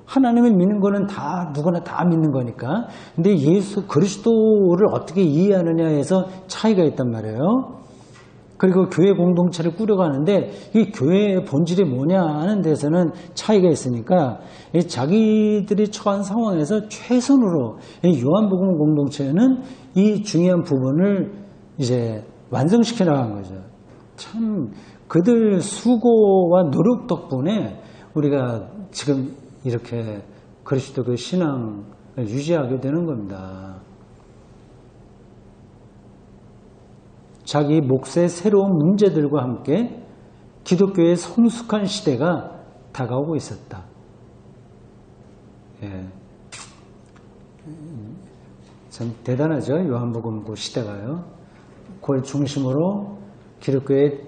하나님을 믿는 거는 다 누구나 다 믿는 거니까. 근데 예수 그리스도를 어떻게 이해하느냐에서 차이가 있단 말이에요. 그리고 교회 공동체를 꾸려가는데 이 교회의 본질이 뭐냐 하는 데서는 차이가 있으니까, 자기들이 처한 상황에서 최선으로 요한복음 공동체는 이 중요한 부분을 이제 완성시켜 나간 거죠. 참 그들 수고와 노력 덕분에 우리가 지금 이렇게 그리스도의 신앙을 유지하게 되는 겁니다. 자기 몫의 새로운 문제들과 함께 기독교의 성숙한 시대가 다가오고 있었다. 참 대단하죠. 요한복음 그 시대가요. 그걸 중심으로 기독교의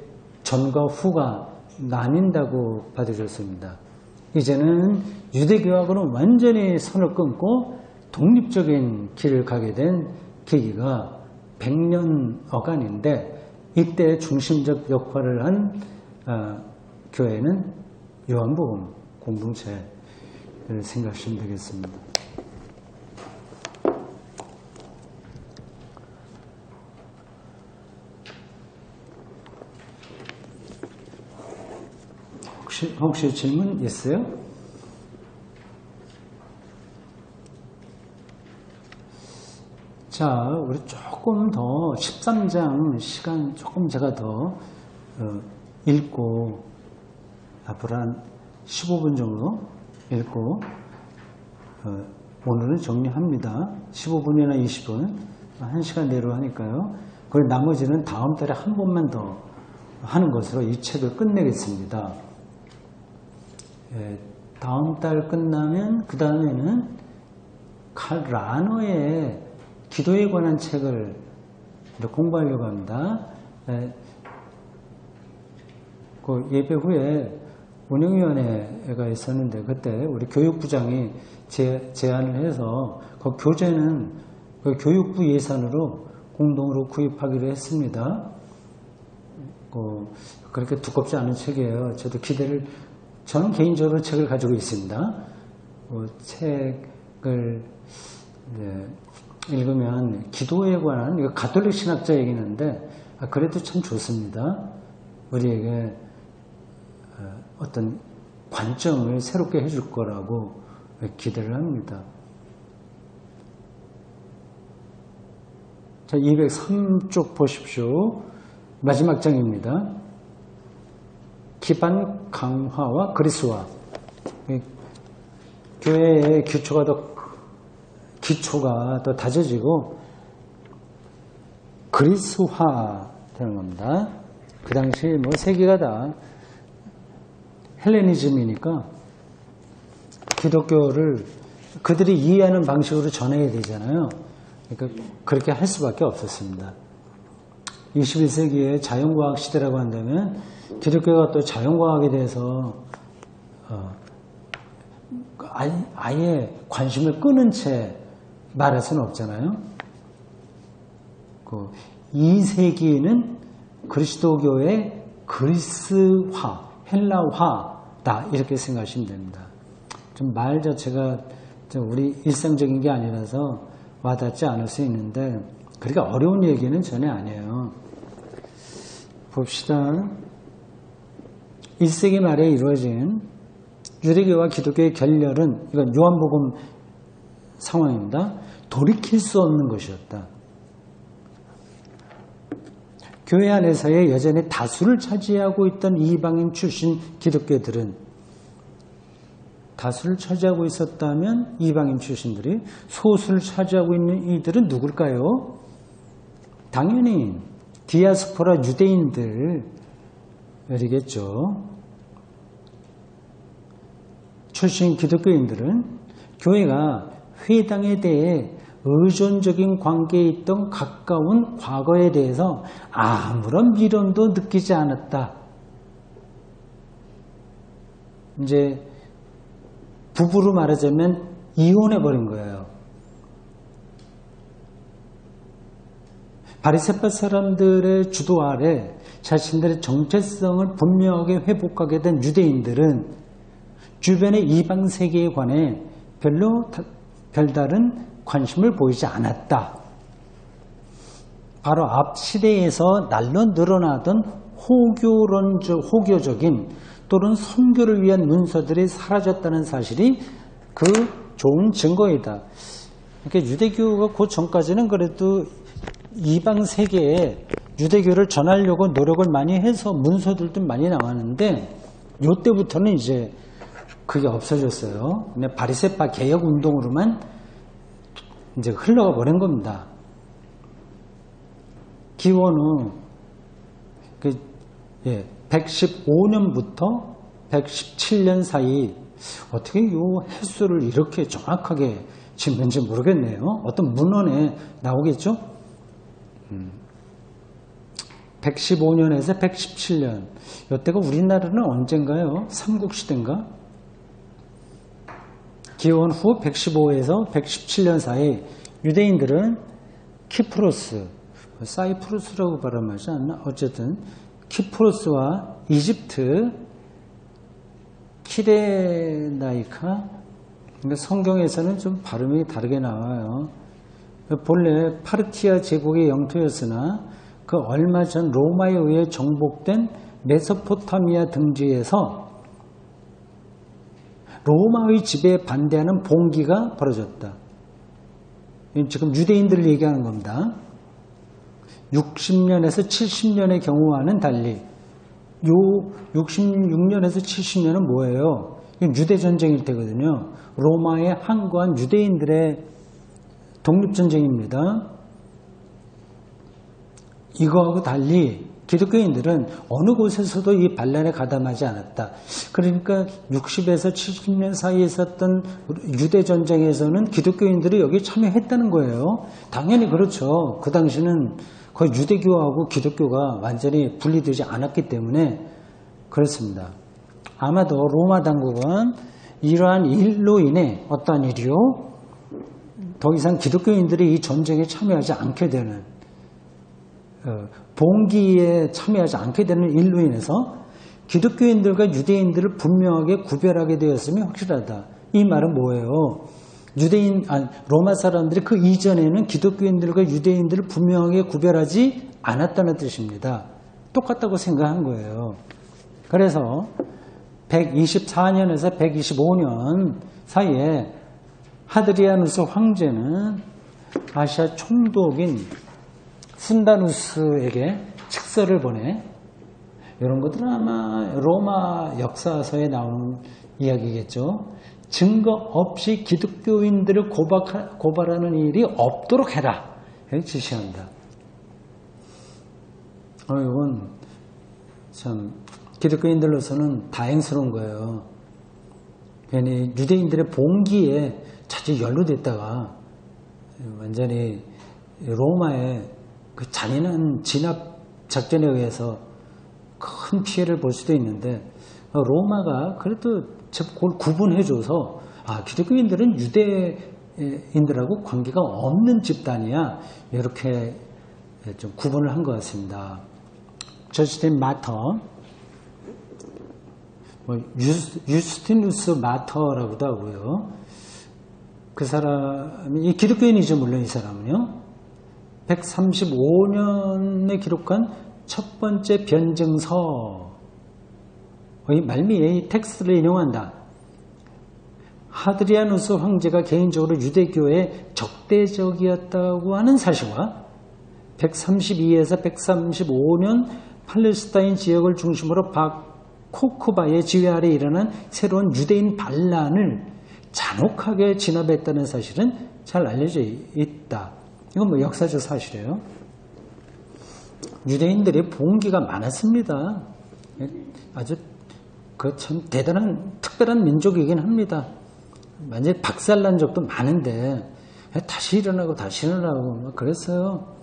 전과 후가 나뉜다고 받아줬습니다. 이제는 유대교하고는 완전히 선을 끊고 독립적인 길을 가게 된 계기가 100년 어간인데, 이때 중심적 역할을 한 교회는 요한복음 공동체를 생각하시면 되겠습니다. 혹시 질문 있어요? 자, 우리 조금 더 13장 시간 조금 제가 더 읽고 앞으로 한 15분 정도 읽고 오늘은 정리합니다. 15분이나 20분, 1시간 내로 하니까요. 그리고 나머지는 다음 달에 한 번만 더 하는 것으로 이 책을 끝내겠습니다. 다음 달 끝나면 그 다음에는 칼 라너의 기도에 관한 책을 공부하려고 합니다. 그 예배 후에 운영위원회가 있었는데 그때 우리 교육부장이 제안을 해서 그 교재는 그 교육부 예산으로 공동으로 구입하기로 했습니다. 그렇게 두껍지 않은 책이에요. 저는 개인적으로 책을 가지고 있습니다. 책을 읽으면 기도에 관한, 이거 가톨릭 신학자 얘기인데 그래도 참 좋습니다. 우리에게 어떤 관점을 새롭게 해줄 거라고 기대를 합니다. 자, 203쪽 보십시오. 마지막 장입니다. 기반 강화와 그리스화. 교회의 기초가 더 다져지고 그리스화 되는 겁니다. 그 당시 세계가 다 헬레니즘이니까 기독교를 그들이 이해하는 방식으로 전해야 되잖아요. 그러니까 그렇게 할 수밖에 없었습니다. 21세기의 자연과학 시대라고 한다면 기독교가 또 자연과학에 대해서 아예 관심을 끄는 채 말할 수는 없잖아요. 2세기는 그리스도교의 그리스화, 헬라화다 이렇게 생각하시면 됩니다. 좀 말 자체가 우리 일상적인 게 아니라서 와닿지 않을 수 있는데 그렇게 어려운 얘기는 전혀 아니에요. 봅시다. 1세기 말에 이루어진 유대교와 기독교의 결렬은, 이건 요한복음 상황입니다. 돌이킬 수 없는 것이었다. 교회 안에서의 여전히 다수를 차지하고 있던 이방인 출신 기독교들은, 다수를 차지하고 있었다면 이방인 출신들이 소수를 차지하고 있는 이들은 누굴까요? 당연히 디아스포라 유대인들이겠죠. 출신 기독교인들은 교회가 회당에 대해 의존적인 관계에 있던 가까운 과거에 대해서 아무런 미련도 느끼지 않았다. 이제 부부로 말하자면 이혼해버린 거예요. 바리새파 사람들의 주도 아래 자신들의 정체성을 분명하게 회복하게 된 유대인들은 주변의 이방 세계에 관해 별다른 관심을 보이지 않았다. 바로 앞 시대에서 날로 늘어나던 호교적인 또는 선교를 위한 문서들이 사라졌다는 사실이 그 좋은 증거이다. 그러니까 유대교가 그 전까지는 그래도 이방 세계에 유대교를 전하려고 노력을 많이 해서 문서들도 많이 나왔는데 이때부터는 이제 그게 없어졌어요. 근데 바리새파 개혁 운동으로만 이제 흘러가 버린 겁니다. 기원후 115년부터 117년 사이 어떻게 이 횟수를 이렇게 정확하게 짓는지 모르겠네요. 어떤 문헌에 나오겠죠? 115년에서 117년. 이때가 우리나라는 언젠가요? 삼국시대인가? 기원 후 115에서 117년 사이 유대인들은 키프로스, 사이프루스라고 발음하지 않나? 어쨌든 키프로스와 이집트, 키레나이카, 그러니까 성경에서는 좀 발음이 다르게 나와요. 본래 파르티아 제국의 영토였으나 그 얼마 전 로마에 의해 정복된 메소포타미아 등지에서 로마의 지배에 반대하는 봉기가 벌어졌다. 지금 유대인들을 얘기하는 겁니다. 60년에서 70년의 경우와는 달리 요 66년에서 70년은 뭐예요? 유대전쟁일 때거든요. 로마에 항거한 유대인들의 독립전쟁입니다. 이거하고 달리 기독교인들은 어느 곳에서도 이 반란에 가담하지 않았다. 그러니까 60에서 70년 사이에 있었던 유대전쟁에서는 기독교인들이 여기 참여했다는 거예요. 당연히 그렇죠. 그 당시는 거의 유대교하고 기독교가 완전히 분리되지 않았기 때문에 그렇습니다. 아마도 로마 당국은 이러한 일로 인해 어떠한 일이요? 더 이상 기독교인들이 이 전쟁에 참여하지 않게 되는 봉기에 참여하지 않게 되는 일로 인해서 기독교인들과 유대인들을 분명하게 구별하게 되었음이 확실하다. 이 말은 뭐예요? 로마 사람들이 그 이전에는 기독교인들과 유대인들을 분명하게 구별하지 않았다는 뜻입니다. 똑같다고 생각한 거예요. 그래서 124년에서 125년 사이에 하드리아누스 황제는 아시아 총독인 순다누스에게 칙서를 보내. 이런 것들은 아마 로마 역사서에 나오는 이야기겠죠. 증거 없이 기독교인들을 고발하는 일이 없도록 해라. 이렇게 지시한다. 이건 참 기독교인들로서는 다행스러운 거예요. 괜히 유대인들의 봉기에 자주 연루됐다가 완전히 로마의 그 잔인한 진압 작전에 의해서 큰 피해를 볼 수도 있는데 로마가 그래도 그걸 구분해줘서 기독교인들은 유대인들하고 관계가 없는 집단이야 이렇게 좀 구분을 한 것 같습니다. 저스틴 마터, 유스티누스 마터라고도 하고요. 그 사람이 기독교인이죠. 물론 이 사람은요. 135년에 기록한 첫 번째 변증서 말미에 이 텍스트를 인용한다. 하드리아누스 황제가 개인적으로 유대교에 적대적이었다고 하는 사실과 132에서 135년 팔레스타인 지역을 중심으로 코크바의 지휘 아래 일어난 새로운 유대인 반란을 잔혹하게 진압했다는 사실은 잘 알려져 있다. 이건 역사적 사실이에요. 유대인들이 봉기가 많았습니다. 아주 참 대단한 특별한 민족이긴 합니다. 완전히 박살난 적도 많은데 다시 일어나고 다시 일어나고 막 그랬어요.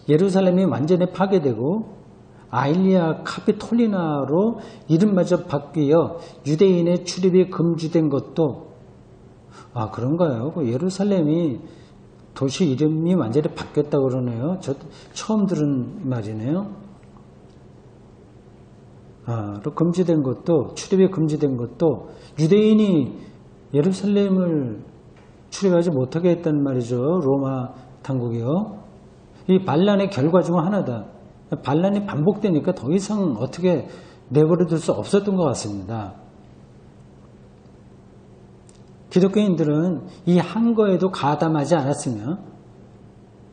예루살렘이 완전히 파괴되고 아일리아 카피톨리나로 이름마저 바뀌어 유대인의 출입이 금지된 것도 그런가요? 예루살렘이 도시 이름이 완전히 바뀌었다고 그러네요. 저 처음 들은 말이네요. 금지된 것도, 출입이 금지된 것도 유대인이 예루살렘을 출입하지 못하게 했단 말이죠. 로마 당국이요. 이 반란의 결과 중 하나다. 반란이 반복되니까 더 이상 어떻게 내버려둘 수 없었던 것 같습니다. 기독교인들은 이 항거에도 가담하지 않았으며,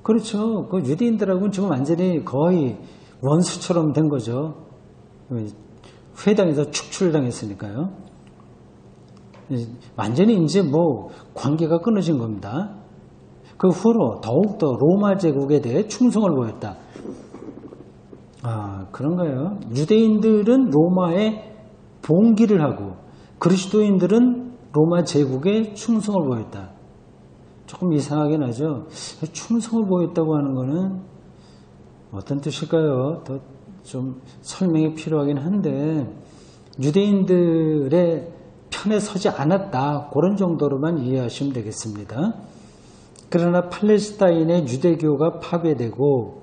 그렇죠. 그 유대인들하고는 지금 완전히 거의 원수처럼 된 거죠. 회당에서 축출당했으니까요. 완전히 이제 관계가 끊어진 겁니다. 그 후로 더욱더 로마 제국에 대해 충성을 보였다. 그런가요? 유대인들은 로마에 봉기를 하고 그리스도인들은 로마 제국에 충성을 보였다. 조금 이상하긴 하죠. 충성을 보였다고 하는 것은 어떤 뜻일까요? 더 좀 설명이 필요하긴 한데 유대인들의 편에 서지 않았다. 그런 정도로만 이해하시면 되겠습니다. 그러나 팔레스타인의 유대교가 파괴되고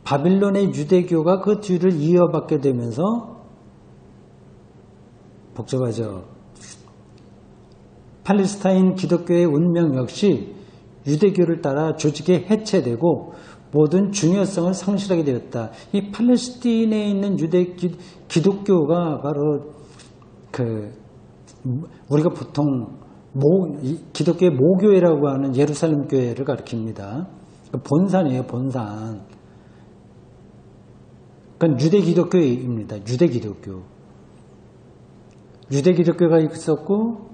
바빌론의 유대교가 그 뒤를 이어받게 되면서 복잡하죠. 팔레스타인 기독교의 운명 역시 유대교를 따라 조직에 해체되고 모든 중요성을 상실하게 되었다. 이 팔레스틴에 있는 기독교가 바로 우리가 보통 기독교의 모교회라고 하는 예루살렘 교회를 가리킵니다. 본산이에요, 본산. 그건 유대 기독교입니다. 유대 기독교. 유대 기독교가 있었고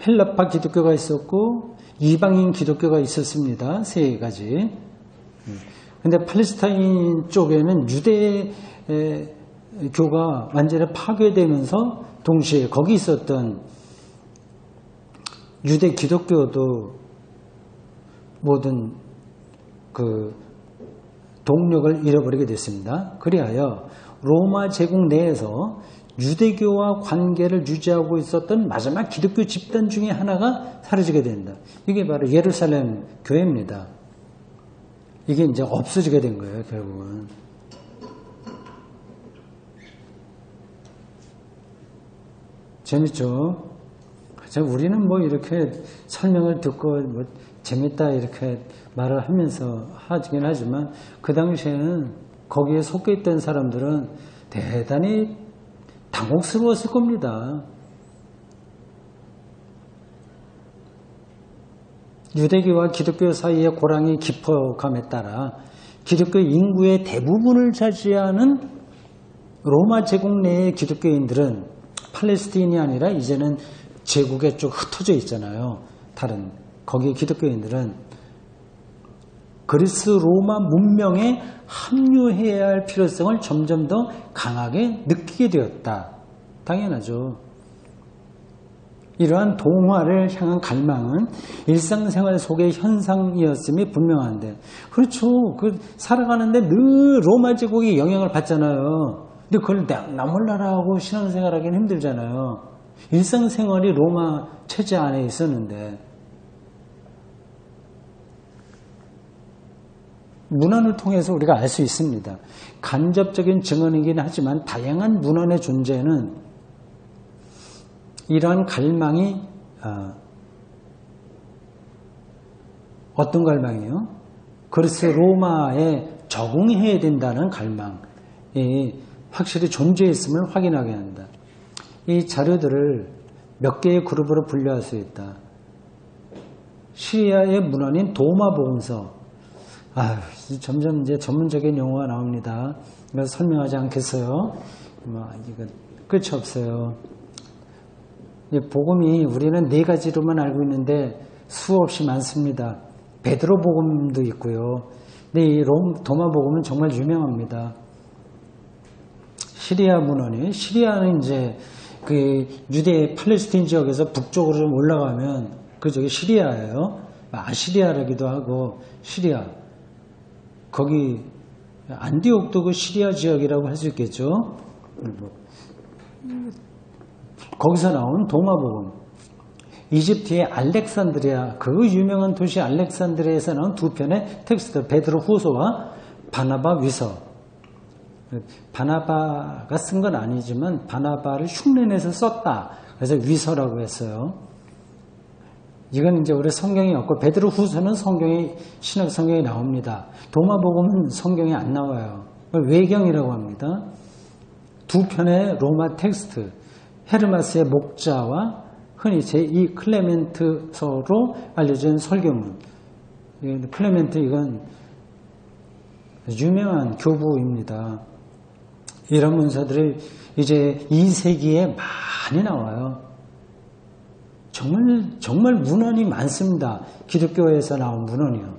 헬라파 기독교가 있었고 이방인 기독교가 있었습니다. 세 가지. 근데 팔레스타인 쪽에는 유대교가 완전히 파괴되면서 동시에 거기 있었던 유대 기독교도 모든 그 동력을 잃어버리게 됐습니다. 그리하여 로마 제국 내에서 유대교와 관계를 유지하고 있었던 마지막 기독교 집단 중에 하나가 사라지게 된다. 이게 바로 예루살렘 교회입니다. 이게 이제 없어지게 된 거예요, 결국은. 재밌죠? 우리는 뭐 이렇게 설명을 듣고 뭐 재밌다 이렇게 말을 하면서 하긴 하지만 그 당시에는 거기에 속해 있던 사람들은 대단히 당혹스러웠을 겁니다. 유대교와 기독교 사이의 고랑이 깊어감에 따라 기독교 인구의 대부분을 차지하는 로마 제국 내의 기독교인들은 팔레스타인이 아니라 이제는 제국에 쭉 흩어져 있잖아요. 다른 거기 기독교인들은 그리스 로마 문명에 합류해야 할 필요성을 점점 더 강하게 느끼게 되었다. 당연하죠. 이러한 동화를 향한 갈망은 일상생활 속의 현상이었음이 분명한데, 그렇죠. 살아가는데 늘 로마 제국이 영향을 받잖아요. 근데 그걸 나 몰라라고 신앙생활하기는 힘들잖아요. 일상생활이 로마 체제 안에 있었는데, 문헌을 통해서 우리가 알 수 있습니다. 간접적인 증언이긴 하지만 다양한 문헌의 존재는 이러한 갈망이 어떤 갈망이요? 그리스 로마에 적응해야 된다는 갈망이 확실히 존재했음을 확인하게 한다. 이 자료들을 몇 개의 그룹으로 분류할 수 있다. 시리아의 문헌인 도마복음서. 점점 이제 전문적인 용어가 나옵니다. 그래서 설명하지 않겠어요. 이거 끝이 없어요. 복음이 우리는 4가지로만 알고 있는데 수없이 많습니다. 베드로 복음도 있고요. 근데 이 도마복음은 정말 유명합니다. 시리아 문헌이, 시리아는 이제 그 유대 팔레스타인 지역에서 북쪽으로 좀 올라가면 그쪽이 시리아예요. 아시리아라기도 하고 시리아. 거기 안디옥도 그 시리아 지역이라고 할 수 있겠죠. 거기서 나온 도마복음. 이집트의 알렉산드리아, 그 유명한 도시 알렉산드리아에서 나온 2편의 텍스트, 베드로 후서와 바나바 위서. 바나바가 쓴 건 아니지만 바나바를 흉내내서 썼다. 그래서 위서라고 했어요. 이건 이제 우리 성경이 없고, 베드로 후서는 신약 성경에 나옵니다. 도마복음은 성경에 안 나와요. 외경이라고 합니다. 2편의 로마 텍스트, 헤르마스의 목자와 흔히 제2 클레멘트서로 알려진 설교문. 클레멘트, 이건 유명한 교부입니다. 이런 문서들이 이제 2세기에 많이 나와요. 정말 문헌이 많습니다. 기독교에서 나온 문헌이요.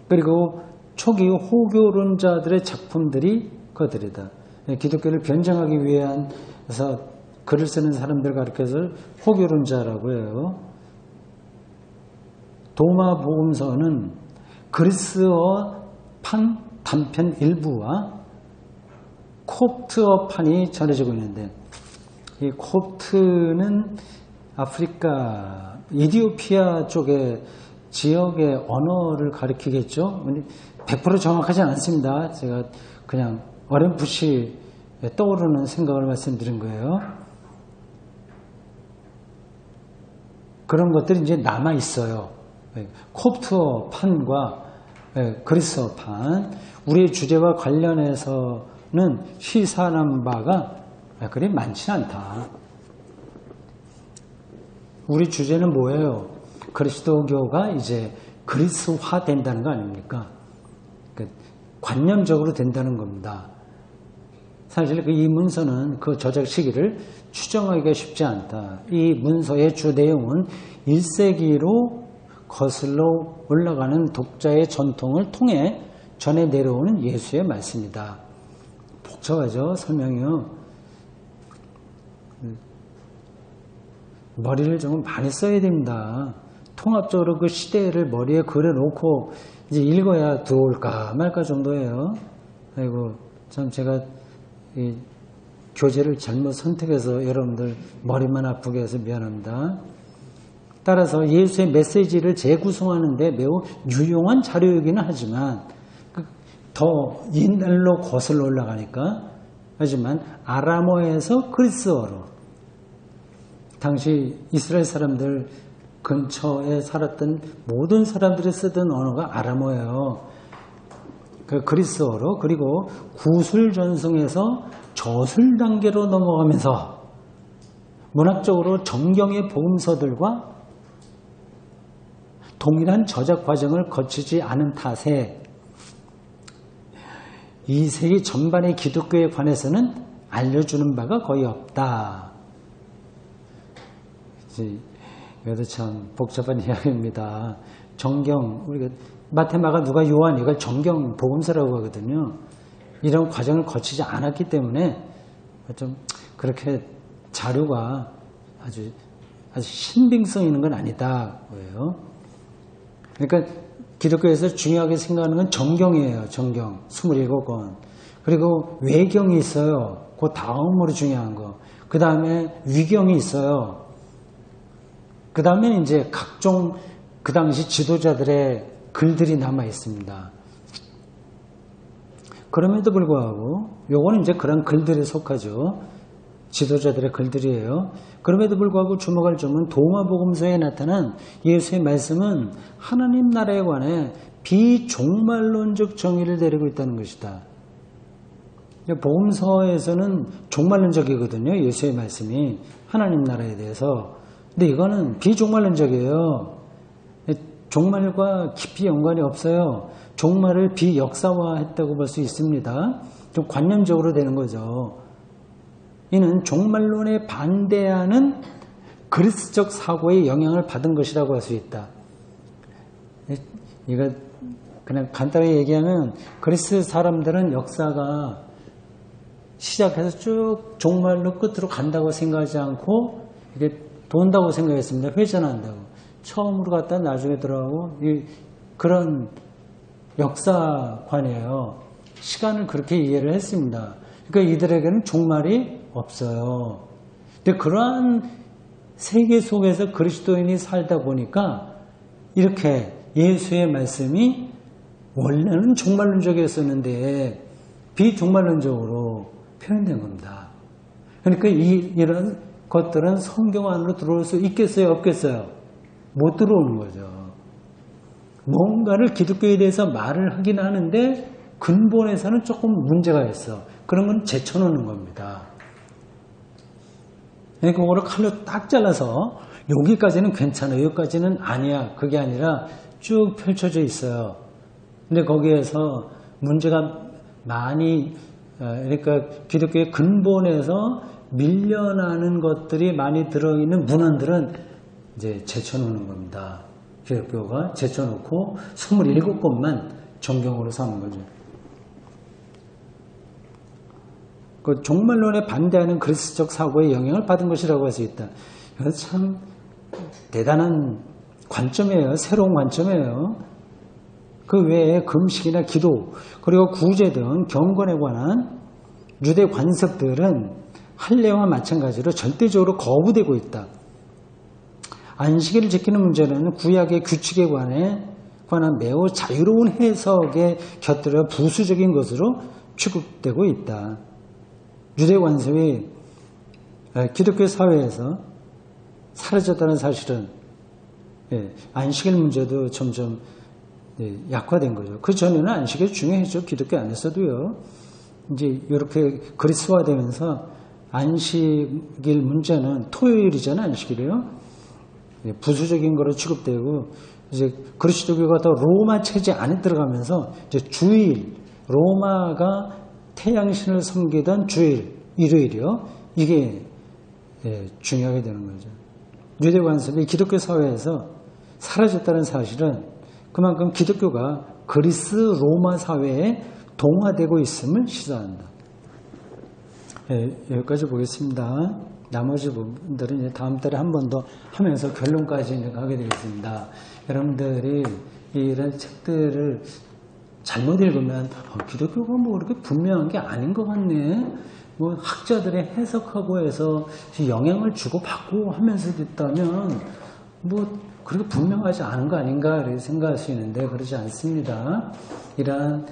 그리고 초기 호교론자들의 작품들이 그들이다. 기독교를 변증하기 위해서 글을 쓰는 사람들 가르쳐서 호교론자라고 해요. 도마복음서는 그리스어판 단편 일부와 콥트어판이 전해지고 있는데, 이 콥트는 아프리카, 이디오피아 쪽의 지역의 언어를 가리키겠죠. 100% 정확하지 않습니다. 제가 그냥 어렴풋이 떠오르는 생각을 말씀드린 거예요. 그런 것들이 이제 남아 있어요. 콥트어판과 그리스어판, 우리의 주제와 관련해서는 시사하는 바가 그리 많지 않다. 우리 주제는 뭐예요? 그리스도교가 이제 그리스화 된다는 거 아닙니까? 관념적으로 된다는 겁니다. 사실 이 문서는 그 저작 시기를 추정하기가 쉽지 않다. 이 문서의 주 내용은 1세기로 거슬러 올라가는 독자의 전통을 통해 전해 내려오는 예수의 말씀이다. 복잡하죠? 설명이요. 머리를 좀 많이 써야 됩니다. 통합적으로 그 시대를 머리에 그려놓고 이제 읽어야 들어올까 말까 정도예요. 아이고, 참 제가 이 교재를 잘못 선택해서 여러분들 머리만 아프게 해서 미안합니다. 따라서 예수의 메시지를 재구성하는 데 매우 유용한 자료이기는 하지만 더 옛날로 거슬러 올라가니까 하지만 아람어에서 그리스어로 당시 이스라엘 사람들 근처에 살았던 모든 사람들이 쓰던 언어가 아람어예요. 그 그리스어로 그리고 구술 전승에서 저술 단계로 넘어가면서 문학적으로 정경의 복음서들과 동일한 저작 과정을 거치지 않은 탓에 2세기 전반의 기독교에 관해서는 알려주는 바가 거의 없다. 이것도 참 복잡한 이야기입니다. 정경, 우리가 마태, 마가, 누가, 요한 이걸 정경 복음서라고 하거든요. 이런 과정을 거치지 않았기 때문에 좀 그렇게 자료가 아주 신빙성 있는 건 아니다. 거예요. 그러니까 기독교에서 중요하게 생각하는 건 정경이에요. 정경 27권. 그리고 외경이 있어요. 그 다음으로 중요한 거. 그 다음에 위경이 있어요. 그 다음에 이제 각종 그 당시 지도자들의 글들이 남아 있습니다. 그럼에도 불구하고 요거는 이제 그런 글들에 속하죠. 지도자들의 글들이에요. 그럼에도 불구하고 주목할 점은 도마복음서에 나타난 예수의 말씀은 하나님 나라에 관해 비종말론적 정의를 내리고 있다는 것이다. 복음서에서는 종말론적이거든요. 예수의 말씀이 하나님 나라에 대해서. 근데 이거는 비종말론적이에요. 종말과 깊이 연관이 없어요. 종말을 비역사화했다고 볼 수 있습니다. 좀 관념적으로 되는 거죠. 이는 종말론에 반대하는 그리스적 사고의 영향을 받은 것이라고 할 수 있다. 이거 그냥 간단하게 얘기하면 그리스 사람들은 역사가 시작해서 쭉 종말로 끝으로 간다고 생각하지 않고 이게 돈다고 생각했습니다. 회전한다고. 처음으로 갔다 나중에 들어가고 그런 역사관이에요. 시간을 그렇게 이해를 했습니다. 그러니까 이들에게는 종말이 없어요. 근데 그러한 세계 속에서 그리스도인이 살다 보니까 이렇게 예수의 말씀이 원래는 종말론적이었었는데 비종말론적으로 표현된 겁니다. 그러니까 이런 것들은 성경 안으로 들어올 수 있겠어요? 없겠어요? 못 들어오는 거죠. 뭔가를 기독교에 대해서 말을 하긴 하는데 근본에서는 조금 문제가 있어. 그런 건 제쳐놓는 겁니다. 그러니까 그거를 칼로 딱 잘라서 여기까지는 괜찮아, 여기까지는 아니야. 그게 아니라 쭉 펼쳐져 있어요. 근데 거기에서 문제가 많이 그러니까 기독교의 근본에서 밀려나는 것들이 많이 들어있는 문헌들은 이제 제쳐놓는 겁니다. 기독교가 제쳐놓고 27권만 정경으로 삼은 거죠. 그 종말론에 반대하는 그리스적 사고의 영향을 받은 것이라고 할 수 있다. 이건 참 대단한 관점이에요. 새로운 관점이에요. 그 외에 금식이나 기도 그리고 구제 등 경건에 관한 유대 관습들은 할례와 마찬가지로 절대적으로 거부되고 있다. 안식일을 지키는 문제는 구약의 규칙에 관한 매우 자유로운 해석에 곁들여 부수적인 것으로 취급되고 있다. 유대 관습이 기독교 사회에서 사라졌다는 사실은 안식일 문제도 점점 약화된 거죠. 그 전에는 안식일이 중요했죠. 기독교 안에서도요. 이제 이렇게 그리스화되면서 안식일 문제는 토요일이잖아요. 안식일이요. 부수적인 거로 취급되고 이제 그리스도교가 더 로마 체제 안에 들어가면서 이제 주일 로마가 태양신을 섬기던 주일, 일요일이요. 이게 중요하게 되는 거죠. 유대 관습이 기독교 사회에서 사라졌다는 사실은 그만큼 기독교가 그리스 로마 사회에 동화되고 있음을 시사한다. 여기까지 보겠습니다. 나머지 부분들은 이제 다음 달에 한 번 더 하면서 결론까지 가게 되겠습니다. 여러분들이 이런 책들을 잘못 읽으면 기독교가 뭐 그렇게 분명한 게 아닌 것 같네. 뭐 학자들의 해석하고 해서 영향을 주고 받고 하면서 됐다면 뭐 그렇게 분명하지 않은 거 아닌가 이렇게 생각하시는데 그러지 않습니다. 이러한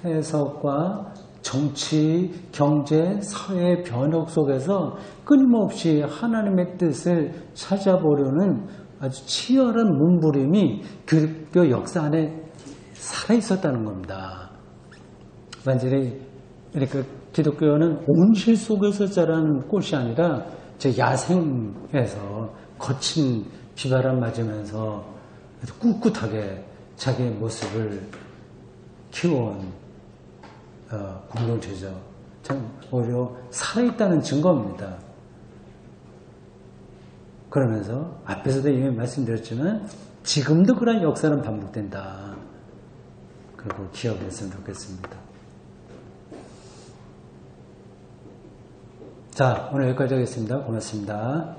해석과 정치, 경제, 사회의 변혁 속에서 끊임없이 하나님의 뜻을 찾아보려는 아주 치열한 몸부림이 기독교 역사 안에 살아있었다는 겁니다. 완전히 그러니까 기독교는 온실 속에서 자라는 꽃이 아니라 저 야생에서 거친 비바람 맞으면서 꿋꿋하게 자기의 모습을 키워온 공동체죠. 참 오히려 살아있다는 증거입니다. 그러면서 앞에서도 이미 말씀드렸지만 지금도 그런 역사는 반복된다. 그리고 기억했으면 좋겠습니다. 자, 오늘 여기까지 하겠습니다. 고맙습니다.